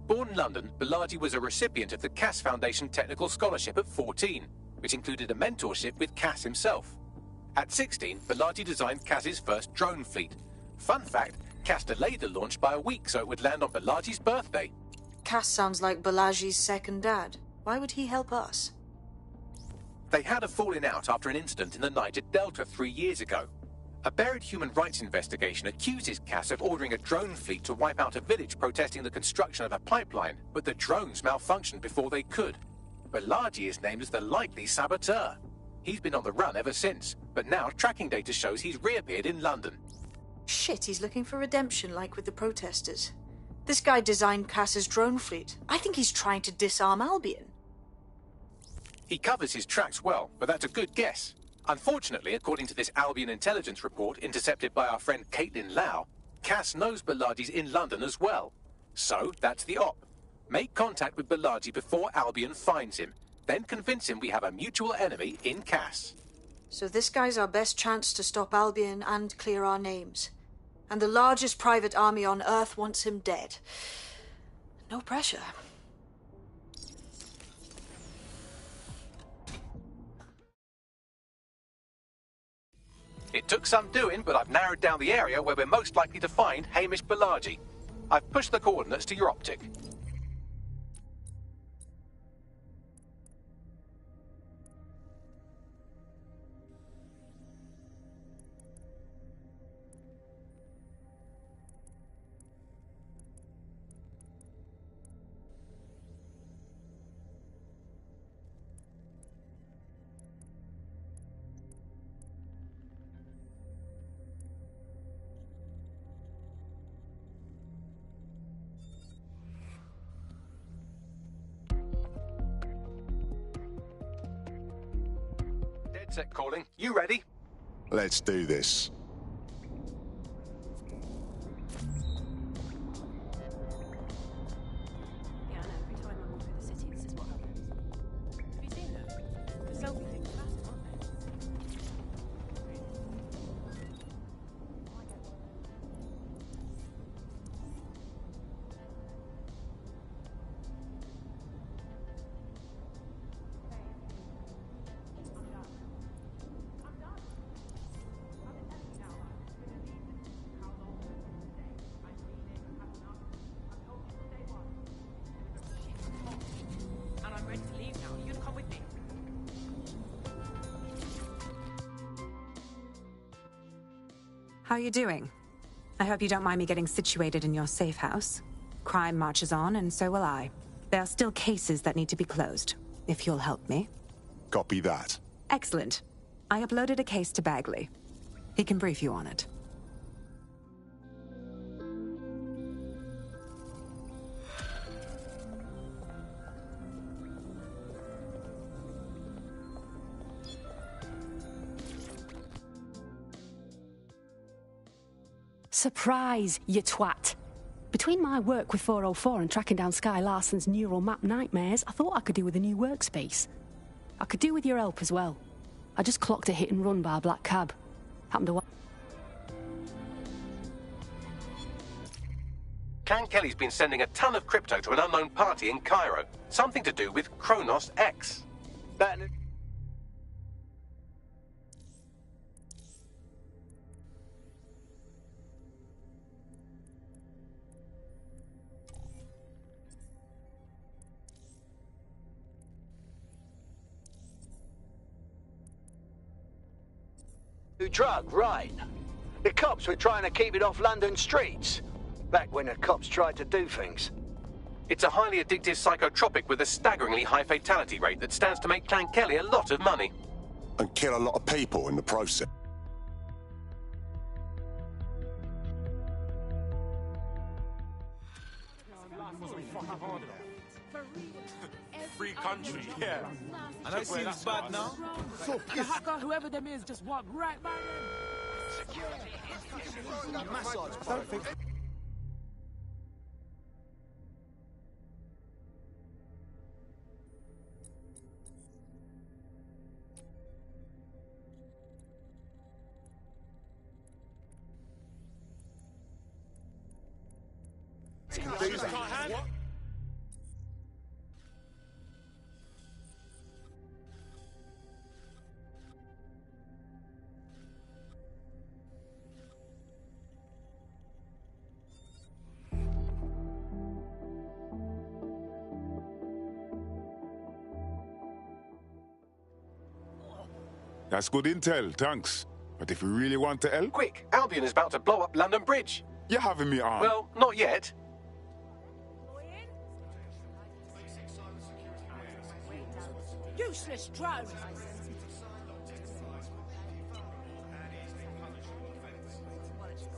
Born in London, Balaji was a recipient of the Cass Foundation Technical Scholarship at 14, which included a mentorship with Cass himself. At 16, Balaji designed Cass's first drone fleet. Fun fact, Cass delayed the launch by a week so it would land on Balaji's birthday. Cass sounds like Balaji's second dad. Why would he help us? They had a falling out after an incident in the Niger Delta 3 years ago. A buried human rights investigation accuses Cass of ordering a drone fleet to wipe out a village protesting the construction of a pipeline, but the drones malfunctioned before they could. Balaji is named as the likely saboteur. He's been on the run ever since, but now tracking data shows he's reappeared in London. Shit, he's looking for redemption like with the protesters. This guy designed Cass's drone fleet. I think he's trying to disarm Albion. He covers his tracks well, but that's a good guess. Unfortunately, according to this Albion intelligence report intercepted by our friend Caitlin Lau, Cass knows Balaji's in London as well. So, that's the op. Make contact with Balaji before Albion finds him. Then convince him we have a mutual enemy in Cass. So this guy's our best chance to stop Albion and clear our names. And the largest private army on Earth wants him dead. No pressure. It took some doing, but I've narrowed down the area where we're most likely to find Hamish Balaji. I've pushed the coordinates to your optic. Set calling. You ready? Let's do this. Yeah, I know. Every time I walk through the city, this is what happens. Have you seen them? The selfie things are massive, aren't they? How are you doing? I hope you don't mind me getting situated in your safe house. Crime marches on, and so will I. There are still cases that need to be closed, if you'll help me. Copy that. Excellent. I uploaded a case to Bagley. He can brief you on it. Surprise, you twat. Between my work with 404 and tracking down Sky Larson's neural map nightmares, I thought I could do with a new workspace. I could do with your help as well. I just clocked a hit and run by a black cab. Happened to... Clan Kelly's been sending a ton of crypto to an unknown party in Cairo. Something to do with Kronos X. That... Drug, right. The cops were trying to keep it off London streets. Back when the cops tried to do things. It's a highly addictive psychotropic with a staggeringly high fatality rate that stands to make Clan Kelly a lot of money. And kill a lot of people in the process. Free country, yeah. And I see it's bad now. So the hacker, whoever them is, just walk right by them. Don't think. What? That's good intel, thanks. But if you really want to help... Quick, Albion is about to blow up London Bridge. You're having me on. Well, not yet. Useless drone.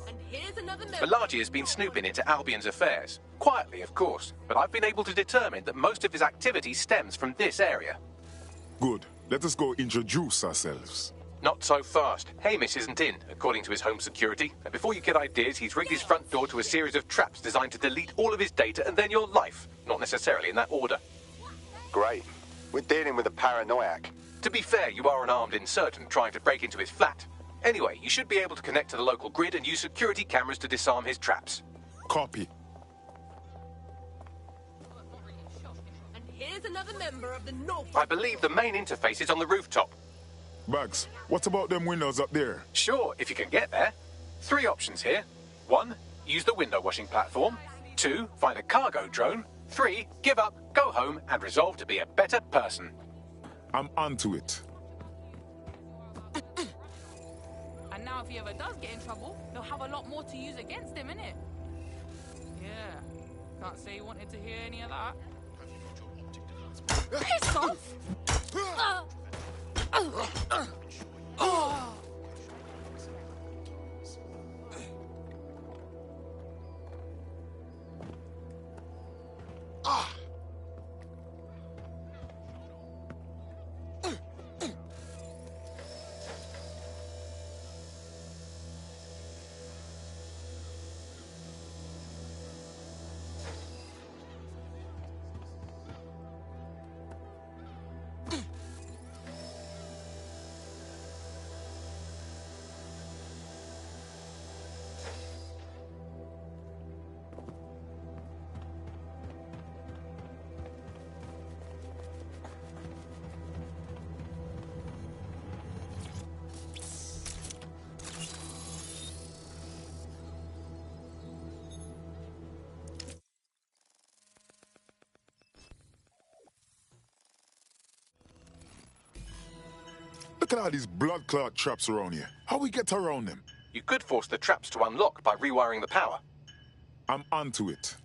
And here's another note. Balaji has been snooping into Albion's affairs. Quietly, of course, but I've been able to determine that most of his activity stems from this area. Good. Let us go introduce ourselves. Not so fast. Hamish isn't in, according to his home security. And before you get ideas, he's rigged his front door to a series of traps designed to delete all of his data and then your life. Not necessarily in that order. Great. We're dealing with a paranoiac. To be fair, you are an armed insurgent trying to break into his flat. Anyway, you should be able to connect to the local grid and use security cameras to disarm his traps. Copy. And here's another member of the North. I believe the main interface is on the rooftop. Bags, what about them windows up there? Sure, if you can get there. 3 options here. 1, use the window washing platform. 2, find a cargo drone. 3, give up, go home, and resolve to be a better person. I'm onto it. And now if he ever does get in trouble, they'll have a lot more to use against him, innit? Yeah. Can't say he wanted to hear any of that. Piss off! Look at all these blood clot traps around here. How we get around them? You could force the traps to unlock by rewiring the power. I'm onto it.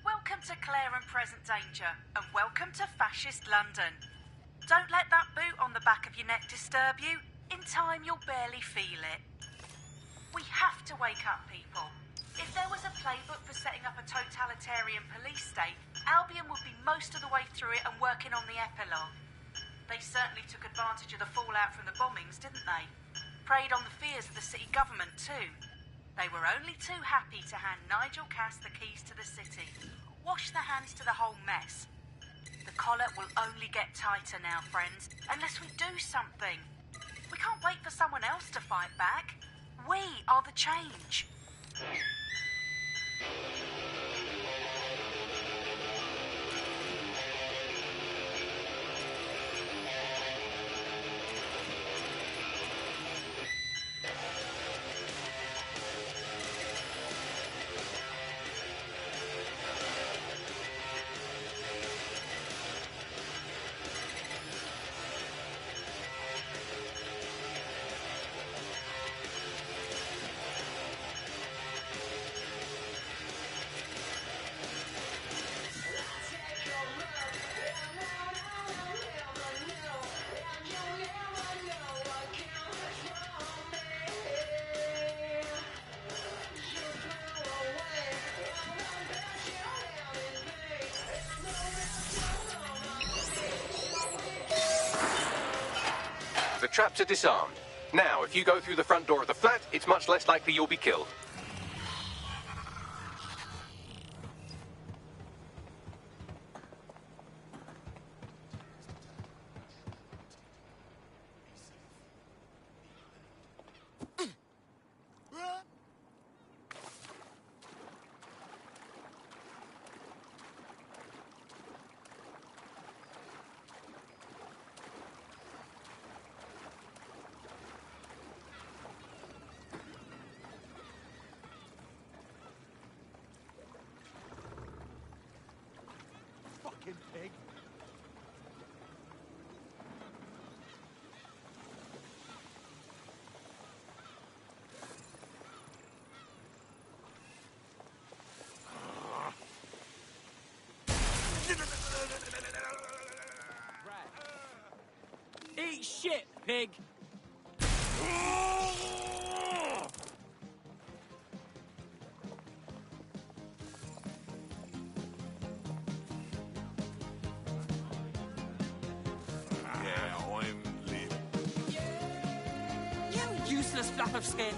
Welcome to Claire and Present Danger, and welcome to Fascist London. Don't let that boot on the back of your neck disturb you. In time, you'll barely feel it. We have to wake up, people. If there was a playbook for setting up a totalitarian police state, Albion would be most of the way through it and working on the epilogue. They certainly took advantage of the fallout from the bombings, didn't they? Preyed on the fears of the city government, too. They were only too happy to hand Nigel Cass the keys to the city. Wash their hands to the whole mess. The collar will only get tighter now, friends, unless we do something. We can't wait for someone else to fight back. We are the change. The traps are disarmed. Now, if you go through the front door of the flat, it's much less likely you'll be killed. Pig. Eat shit, pig! Useless flap of skin.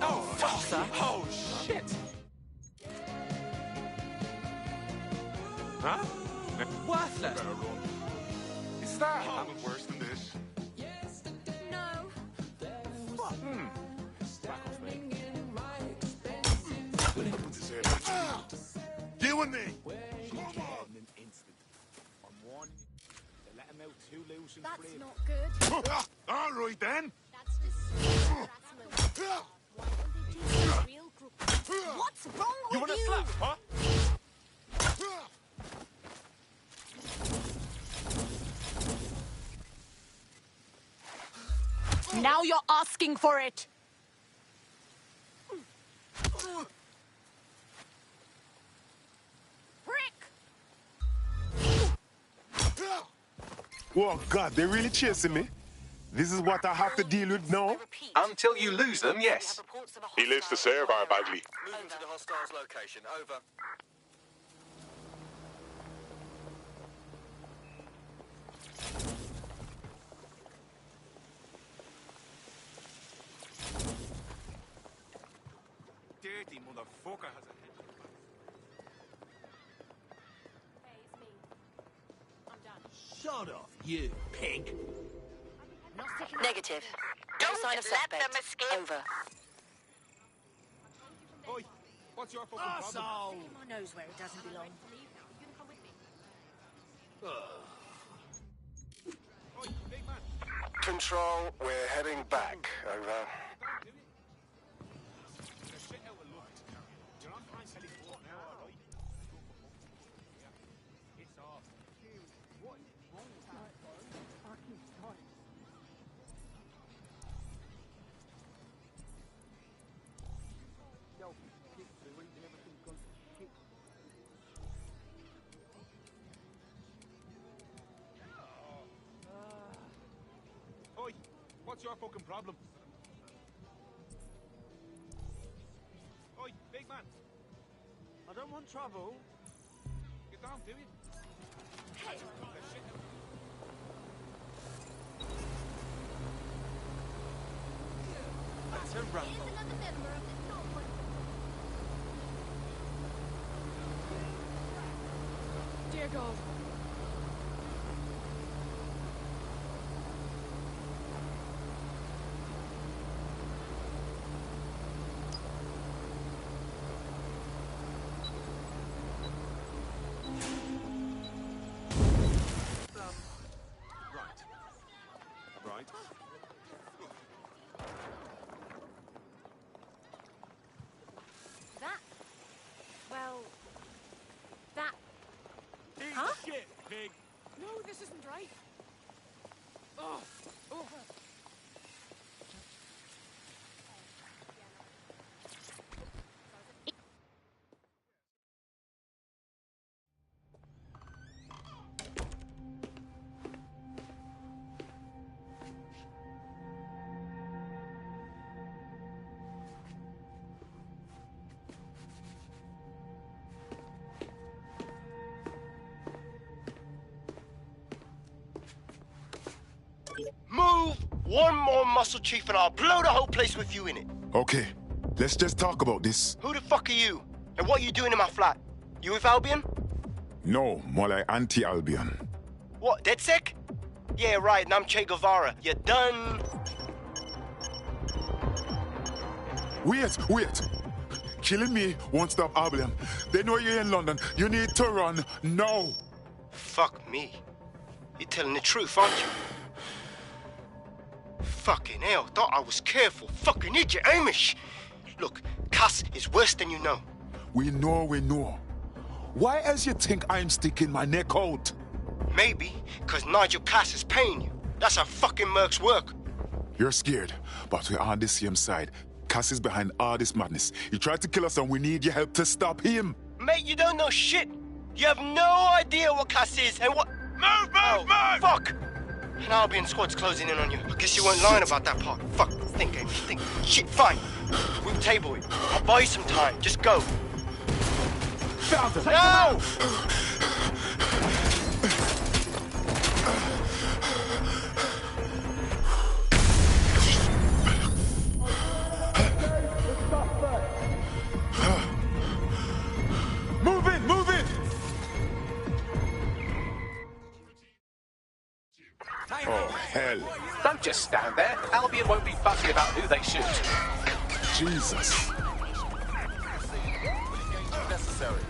Oh, fuck, sir. Oh, shit. Huh? Worthless. What's that? I have it worse than this. No. Back off me. You and me! She's dead in an instant. I'm warning you. They let him out too loose and free. That's not good. All right then. That's disgusting. Why don't they teach us real group? What's wrong with you? You want to slap, huh? Now you're asking for it. Oh God, they're really chasing me. This is what I have to deal with now. Until you lose them, yes. He lives to serve our Bagley. Moving to the hostiles location. Over. Dirty motherfucker has a head. Hey, it's me. I'm done. Shut off, you pig. Negative. No sign of suspect. Over. Oi, what's your fucking problem? Someone knows where it doesn't belong. Oi, big man. Control, we're heading back. Over. You're on fine telephone now, all right? It's off. What is wrong with that? Fucking time. Yo, kick through and everything goes kick. Oi, what's your fucking problem? Oi, big man. I don't want trouble. You don't, do you? Hey! That's a rumble. Dear God. Right. That? Well, that. Eat Huh? shit, pig. No, this isn't right. Oh. Oh. Move one more muscle chief and I'll blow the whole place with you in it. Okay, let's just talk about this. Who the fuck are you? And what are you doing in my flat? You with Albion? No, more like anti-Albion. What, DedSec? Yeah, right, and I'm Che Guevara. You done? Wait! Killing me won't stop Albion. They know you're in London. You need to run now. Fuck me. You're telling the truth, aren't you? Fucking hell, thought I was careful. Fucking idiot, Amish. Look, Cass is worse than you know. We know. Why else you think I'm sticking my neck out? Maybe, because Nigel Cass is paying you. That's how fucking mercs work. You're scared, but we're on the same side. Cass is behind all this madness. He tried to kill us and we need your help to stop him. Mate, you don't know shit. You have no idea what Cass is and what... Move! Fuck! An Albion squad's closing in on you. I guess you weren't lying about that part. Fuck, think, Amy, think. Shit, fine. We'll table it. I'll buy you some time. Just go. Found him! No! Move in! Oh, hell. Don't just stand there. Albion won't be fussy about who they shoot. Jesus. Necessary.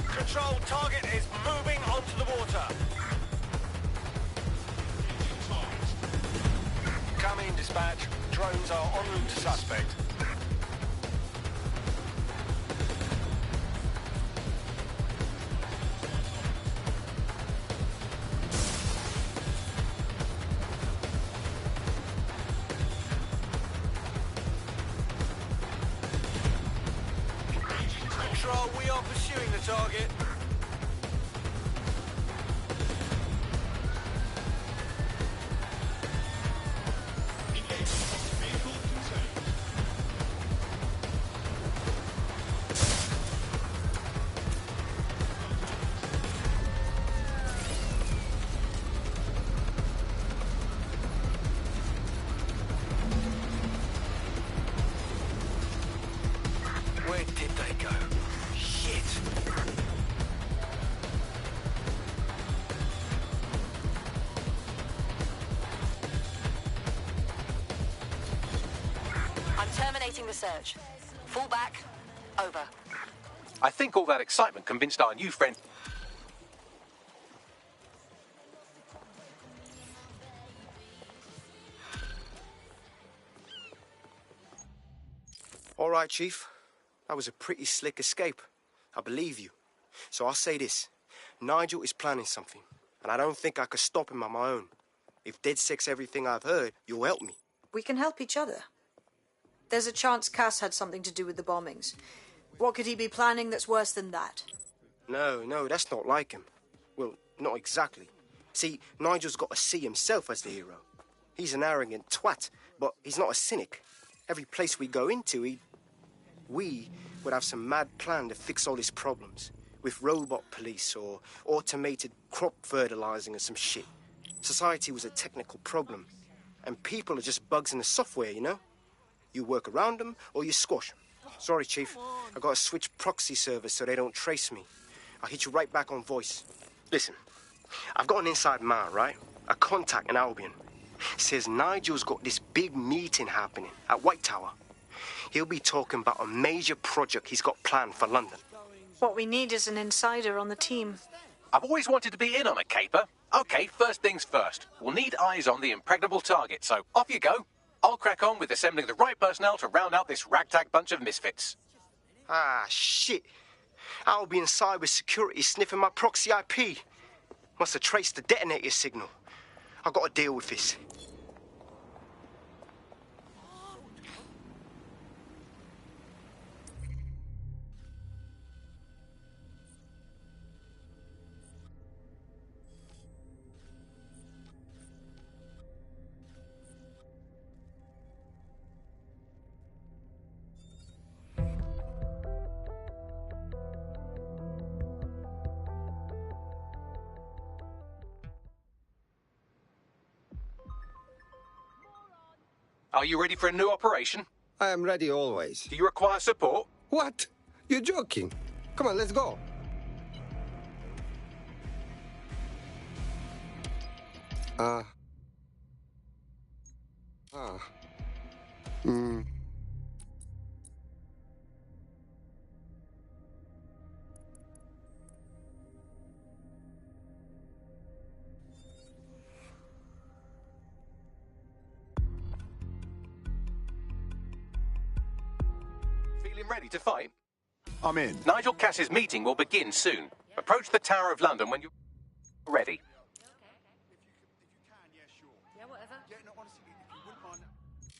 Control, target is moving onto the water. Come in, dispatch. Drones are en route to suspect. Control, we are pursuing the target. Where did they go? Shit! I'm terminating the search. Fall back. Over. I think all that excitement convinced our new friend... All right, Chief. That was a pretty slick escape. I believe you. So I'll say this. Nigel is planning something, and I don't think I could stop him on my own. If DedSec's everything I've heard, you'll help me. We can help each other. There's a chance Cass had something to do with the bombings. What could he be planning that's worse than that? No, that's not like him. Well, not exactly. See, Nigel's got to see himself as the hero. He's an arrogant twat, but he's not a cynic. Every place we go into, we would have some mad plan to fix all his problems. With robot police or automated crop fertilizing or some shit. Society was a technical problem. And people are just bugs in the software, you know? You work around them or you squash them. Sorry, Chief. I got to switch proxy servers so they don't trace me. I'll hit you right back on voice. Listen, I've got an inside man, right? A contact in Albion. Says Nigel's got this big meeting happening at White Tower. He'll be talking about a major project he's got planned for London. What we need is an insider on the team. I've always wanted to be in on a caper. Okay, first things first. We'll need eyes on the impregnable target, so off you go. I'll crack on with assembling the right personnel to round out this ragtag bunch of misfits. Ah, shit. I'll be inside with security sniffing my proxy IP. Must have traced the detonator signal. I've got to deal with this. Are you ready for a new operation? I am ready always. Do you require support? What? You're joking. Come on, let's go. Feeling ready to fight? I'm in. Nigel Cass's meeting will begin soon. Approach the Tower of London when you're ready. Yeah, whatever. Yeah, no, honestly, if you wouldn't mind,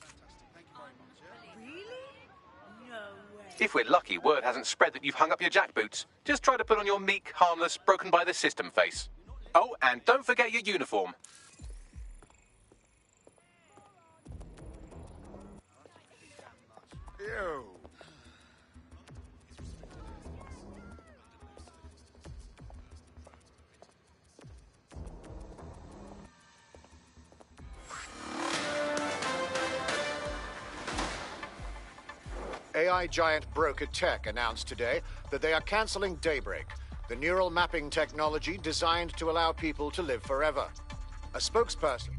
fantastic. Thank you very much. Yeah? Really? No way. If we're lucky, word hasn't spread that you've hung up your jackboots. Just try to put on your meek, harmless, broken by the system face. Oh, and don't forget your uniform. Ew. AI giant Broker Tech announced today that they are canceling Daybreak, the neural mapping technology designed to allow people to live forever. A spokesperson...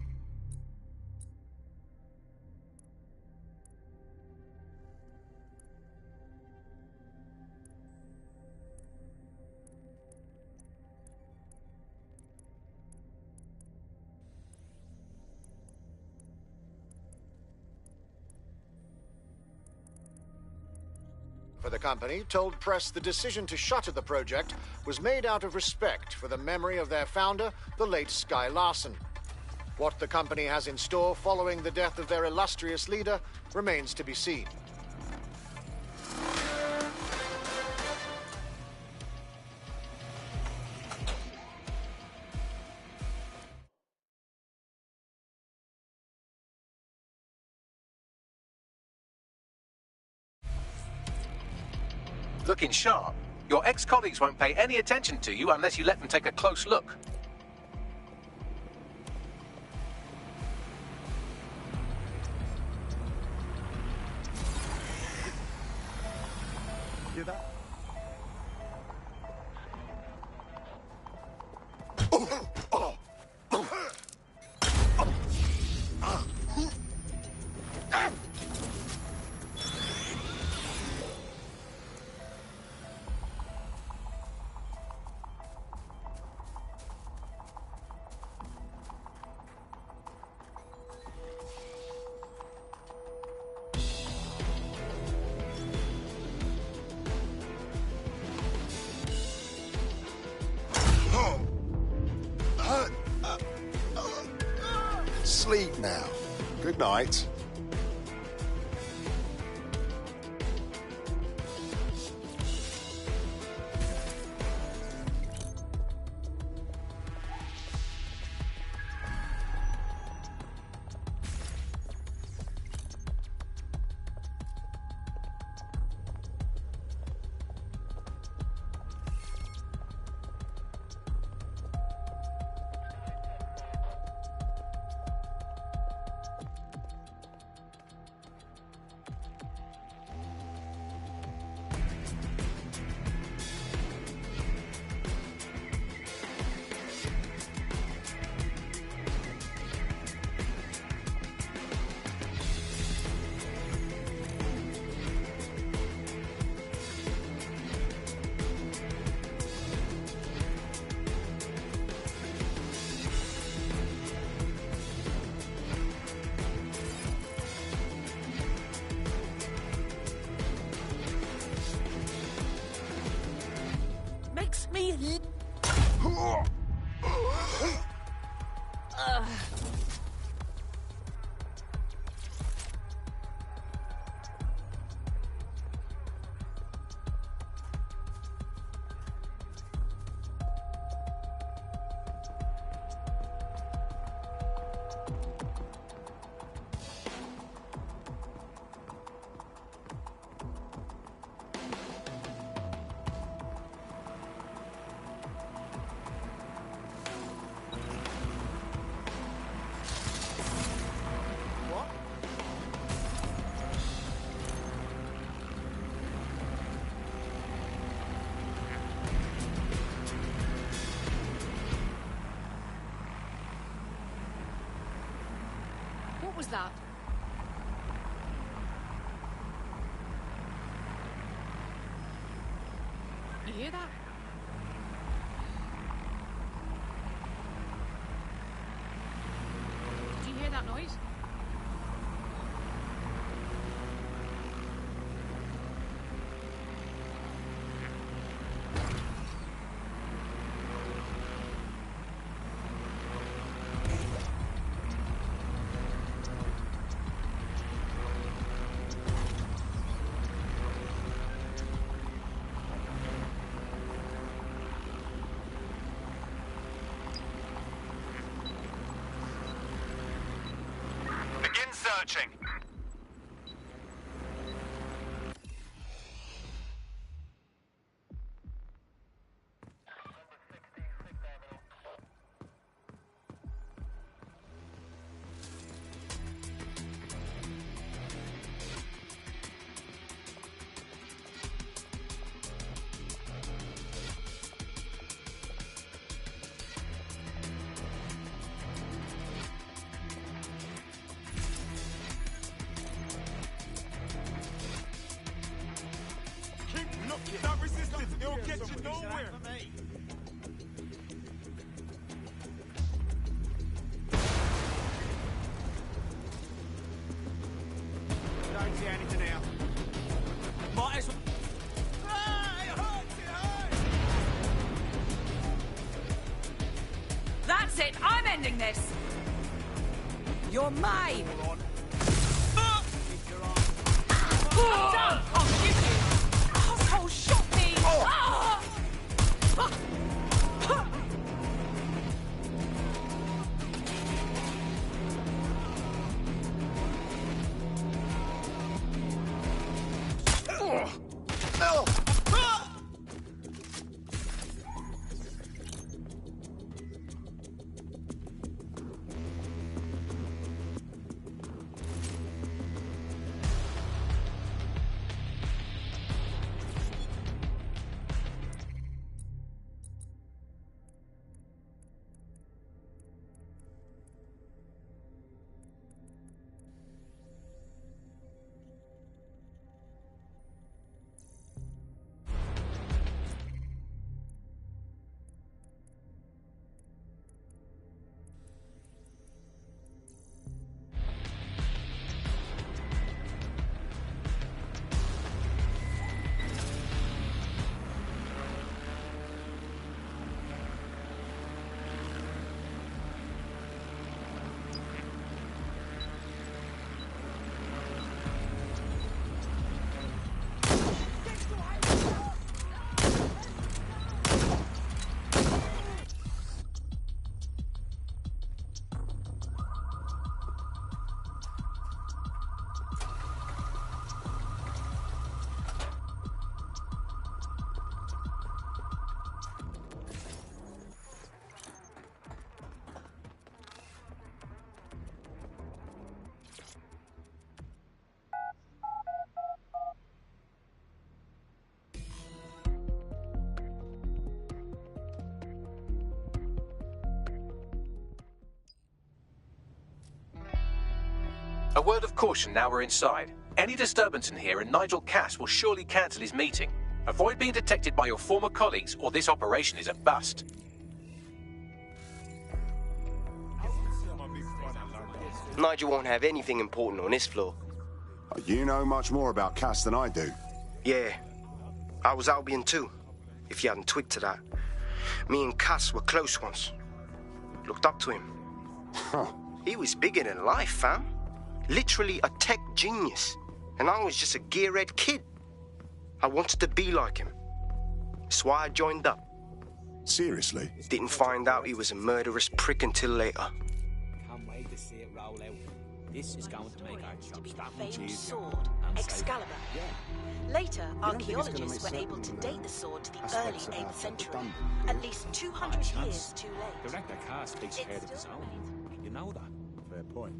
for the company told press the decision to shutter the project was made out of respect for the memory of their founder, the late Sky Larson. What the company has in store following the death of their illustrious leader remains to be seen. Looking sharp. Your ex-colleagues won't pay any attention to you unless you let them take a close look. Hear that? Sleep now. Good night. Makes me... What was that? You hear that? Do you hear that noise? Begin searching. They'll get you nowhere. Don't see anything out. Might as well. That's it. I'm ending this. You're mine. I'm done. I'll give you. Asshole shot me. Ah! A word of caution now we're inside. Any disturbance in here and Nigel Cass will surely cancel his meeting. Avoid being detected by your former colleagues or this operation is a bust. Nigel won't have anything important on this floor. You know much more about Cass than I do. Yeah. I was Albion too, if you hadn't twigged to that. Me and Cass were close once. Looked up to him. Huh. He was bigger than life, fam. Literally a tech genius. And I was just a gearhead kid. I wanted to be like him. That's why I joined up. Seriously? Didn't find out he was a murderous prick until later. Can't wait to see it roll out. This is going to make our job that much famed easier. sword, Excalibur. Later, archaeologists were able to date the sword to the early 8th century, at least 200 years too late. Director Carr speaks ahead of his own. You know that. Fair point.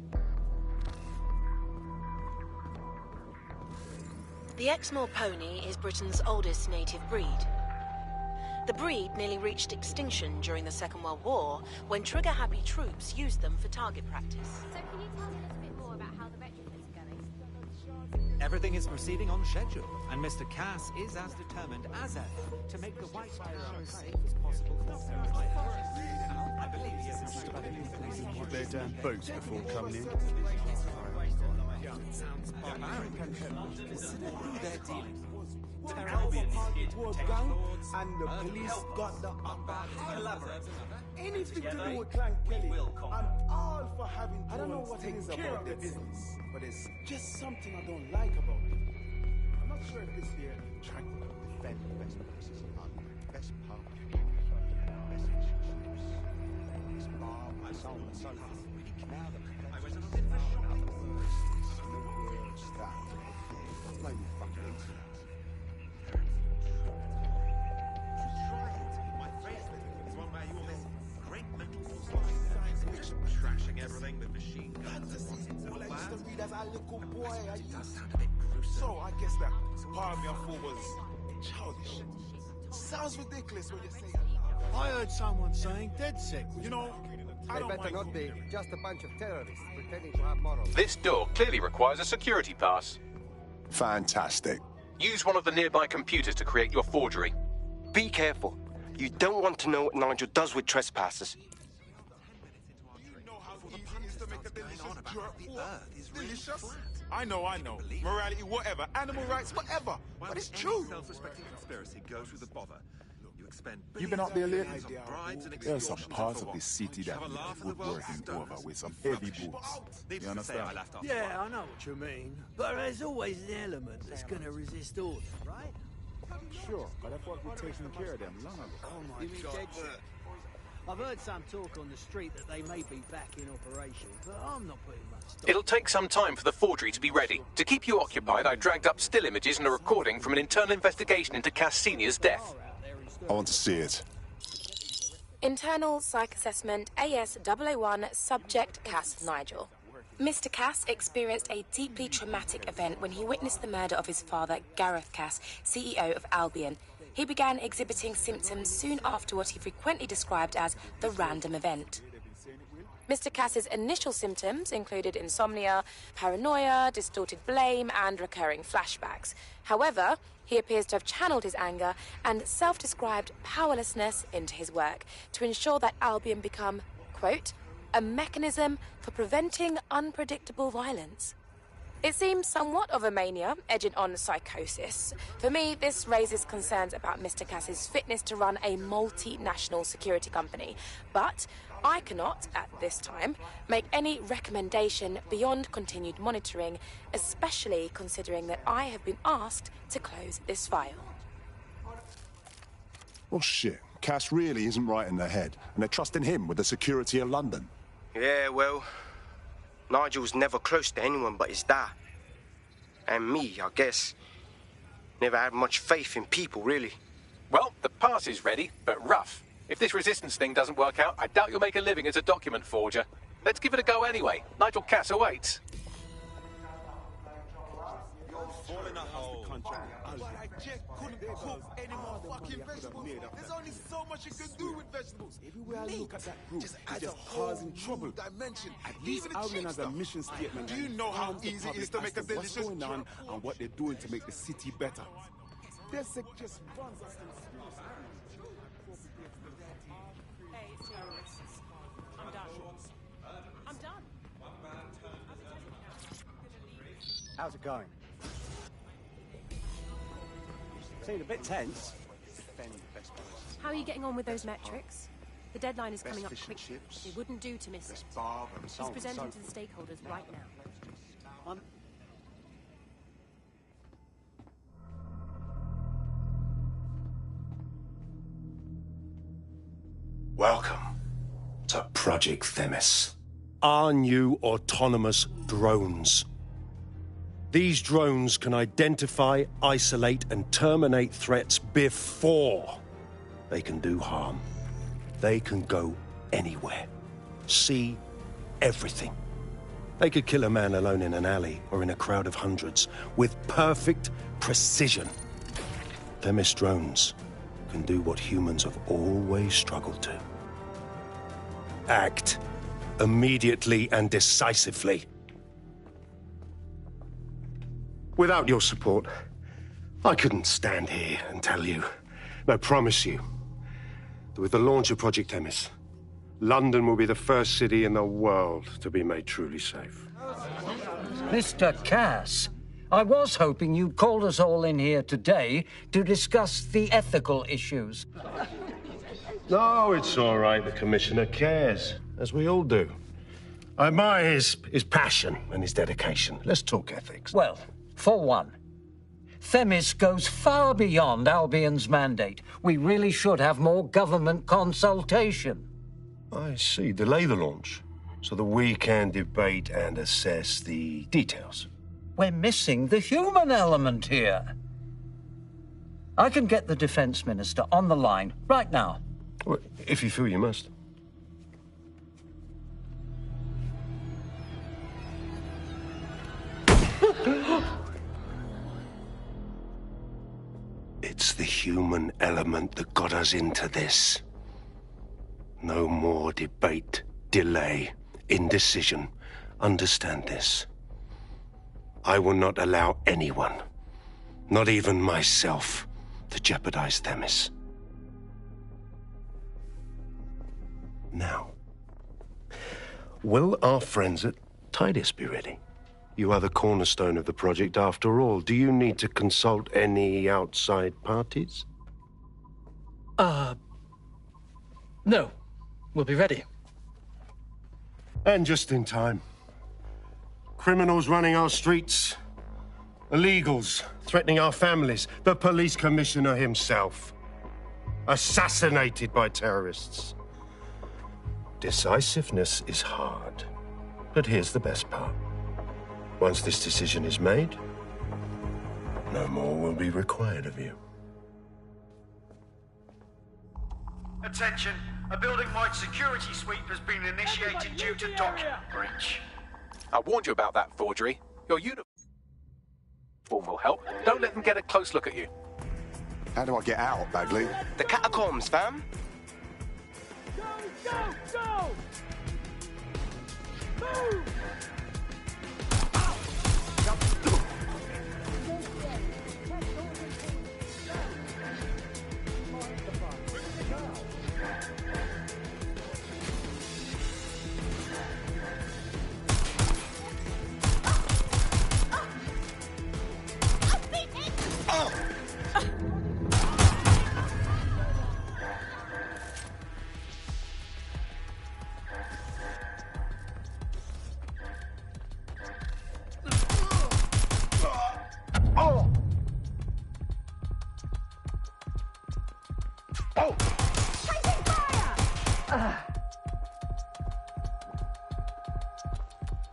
The Exmoor pony is Britain's oldest native breed. The breed nearly reached extinction during the Second World War when trigger-happy troops used them for target practice. So can you tell me a little bit more about how the retrofits are going? Everything is proceeding on schedule, and Mr. Cass is as determined as ever to make the White Tower as safe as possible for I believe he has just about everything. Put their damn boots before coming in. Sounds barbaric. Consider who they're dealing with. And the police got the upper. Anything to do with Clan Kelly, I'm all for having to I don't know what it is about their business, but it's just something I don't like about it. I'm not sure if this year trying to defend the best places in London, best pub, best fish and chips, best bar, my soul, and so forth. Now the I was a bit of a shock. That blame the fucking internet. Trashing everything with machine guns. Well, I used to read as a little boy. So I guess that part of me I thought was childish. Sounds ridiculous when you say that. I heard someone saying DedSec. You know, I don't better not be just a bunch of terrorists pretending to have morals. This door clearly requires a security pass. Fantastic. Use one of the nearby computers to create your forgery. be careful. You don't want to know what Nigel does with trespassers. I know. Morality, whatever. Animal rights, whatever. But it's true. Self-respecting conspiracy goes through the bother. You expend You been out there lately? bribes and There's some extortion parts for of what? this city that Have a need laugh at the woodworking world's over with some heavy boots. You understand? Yeah, I know what you mean. But there's always an element that's gonna resist order, right? Sure, but I thought we're taking care of them long ago. Oh my God. I've heard some talk on the street that they may be back in operation, but I'm not putting much stock. It'll take some time for the forgery to be ready. To keep you occupied, I dragged up still images and a recording from an internal investigation into Cass Senior's death. I want to see it. Internal Psych Assessment AS001 Subject Cass Nigel. Mr. Cass experienced a deeply traumatic event when he witnessed the murder of his father, Gareth Cass, CEO of Albion. He began exhibiting symptoms soon after what he frequently described as the random event. Mr. Cass's initial symptoms included insomnia, paranoia, distorted blame, and recurring flashbacks. However, he appears to have channeled his anger and self-described powerlessness into his work to ensure that Albion become, quote, a mechanism for preventing unpredictable violence. It seems somewhat of a mania, edging on psychosis. For me, this raises concerns about Mr. Cass's fitness to run a multinational security company. But I cannot, at this time, make any recommendation beyond continued monitoring, especially considering that I have been asked to close this file. Well, shit. Cass really isn't right in the head, and they're trusting him with the security of London. Yeah, well, Nigel's never close to anyone but his dad. And me, I guess. Never had much faith in people, really. Well, the pass is ready, but rough. If this resistance thing doesn't work out, I doubt you'll make a living as a document forger. Let's give it a go anyway. Nigel Cass awaits. Fall in a hole. There's only so much you can do with vegetables. Everywhere I look at that group, just causing trouble. Dimension. At least Albion has a mission statement. Do you know how easy it is to make a delicious what's going on and what they're doing to make the city better? This just runs us I'm done. How's it going? Seemed a bit tense. How are you getting on with those metrics? The deadline is coming up quickly. It wouldn't do to miss it. He's presenting to the stakeholders right now. Welcome to Project Themis. Our new autonomous drones. These drones can identify, isolate, and terminate threats before they can do harm. They can go anywhere, see everything. They could kill a man alone in an alley or in a crowd of hundreds with perfect precision. Themis drones can do what humans have always struggled to. Act immediately and decisively. Without your support, I couldn't stand here and tell you, I promise you, that with the launch of Project Themis, London will be the first city in the world to be made truly safe. Mr. Cass, I was hoping you'd called us all in here today to discuss the ethical issues. No, it's all right. The Commissioner cares, as we all do. I admire his passion and his dedication. Let's talk ethics. Well, for one, Themis goes far beyond Albion's mandate. We really should have more government consultation. I see. Delay the launch so that we can debate and assess the details. We're missing the human element here. I can get the Defense Minister on the line right now. Well, if you feel you must. It's the human element that got us into this. No more debate, delay, indecision. Understand this. I will not allow anyone, not even myself, to jeopardize Themis. Now, will our friends at Tidus be ready? You are the cornerstone of the project after all. Do you need to consult any outside parties? No. We'll be ready. And just in time. Criminals running our streets. Illegals threatening our families. The police commissioner himself. Assassinated by terrorists. Decisiveness is hard. But here's the best part. Once this decision is made, no more will be required of you. Attention, a building-wide security sweep has been initiated due to document breach. I warned you about that forgery. Your uniform will help. Don't let them get a close look at you. How do I get out, Bagley? The catacombs, fam. Go! Move!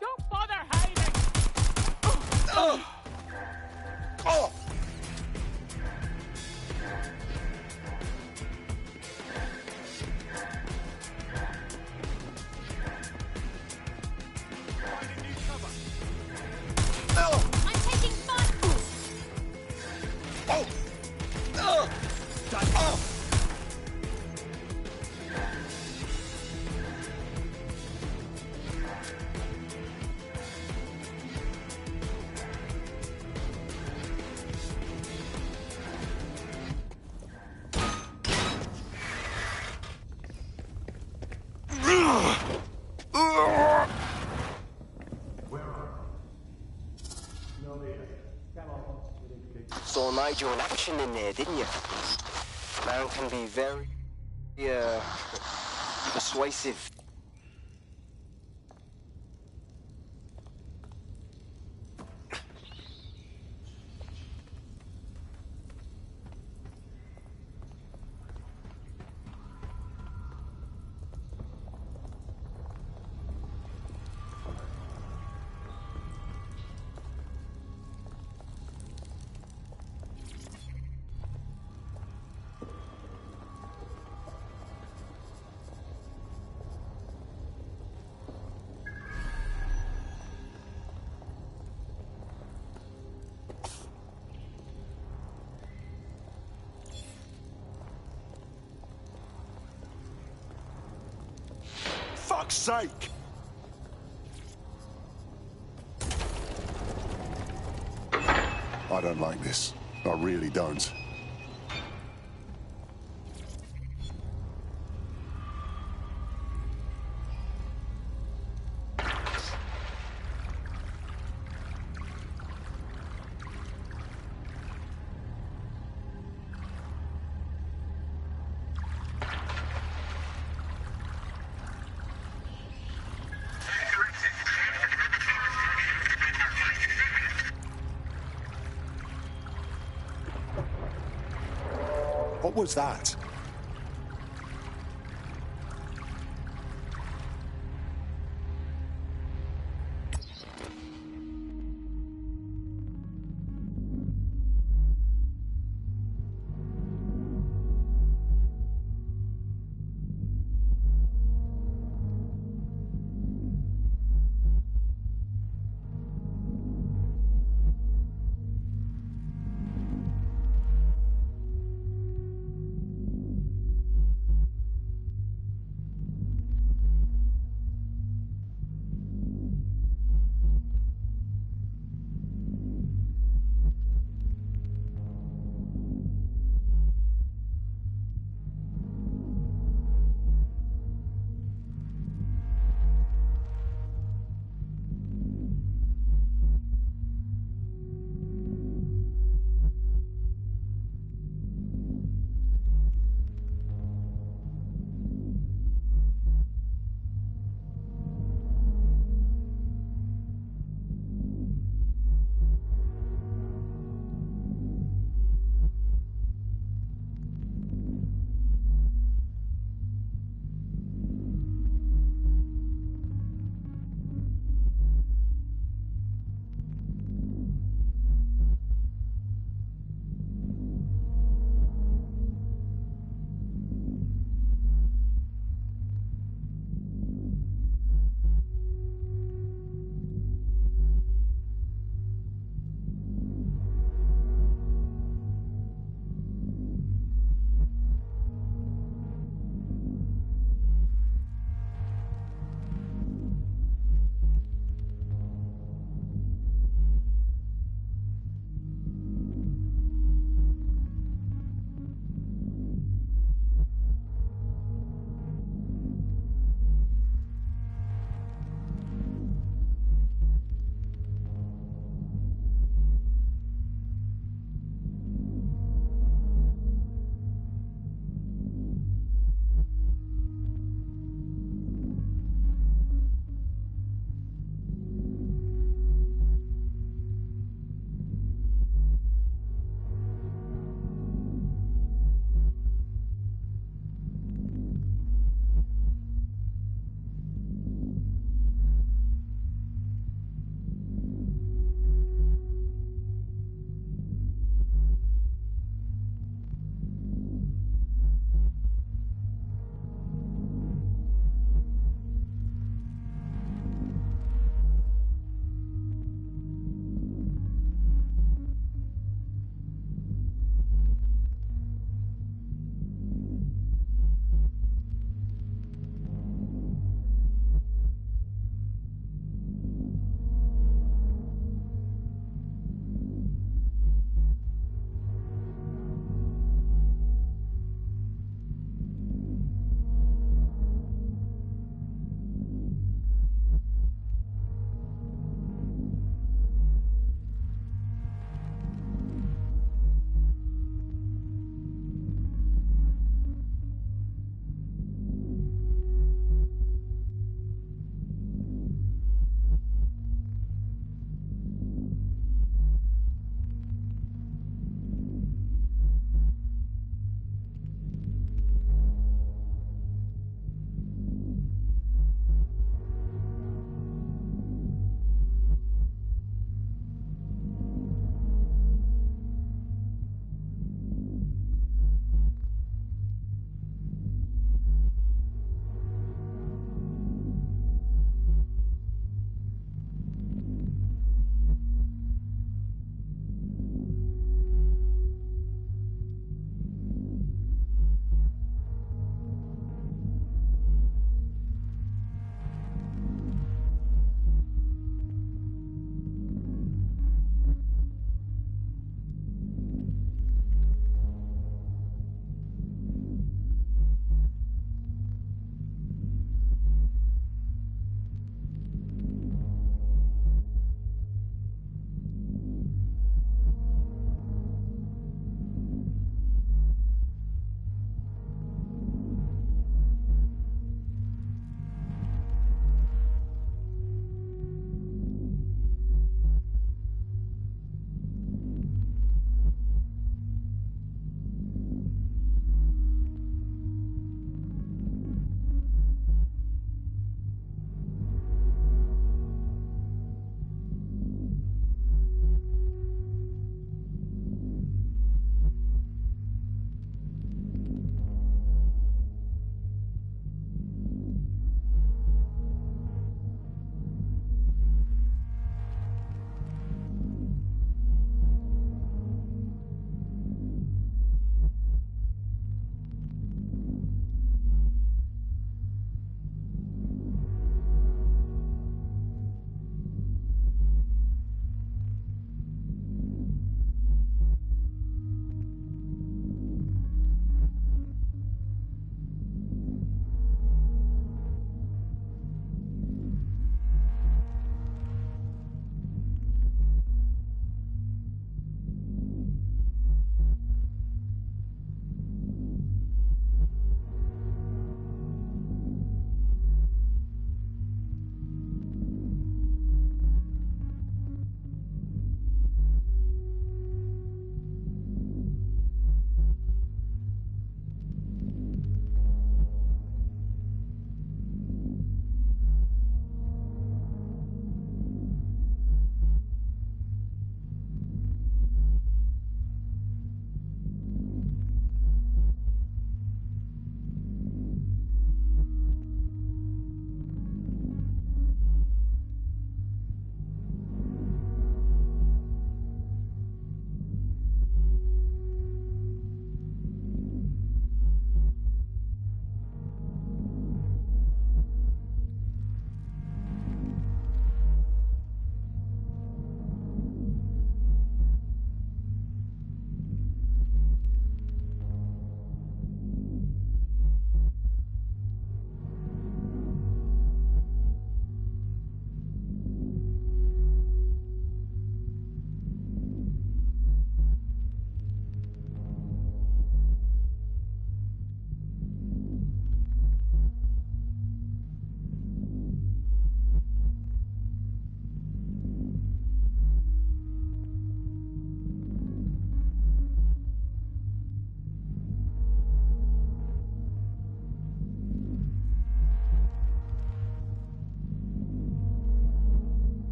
Don't bother hiding! I'm taking fire! Saw Nigel in action in there, didn't you? Man can be very, persuasive. Fuck's sake! I don't like this. I really don't. What was that?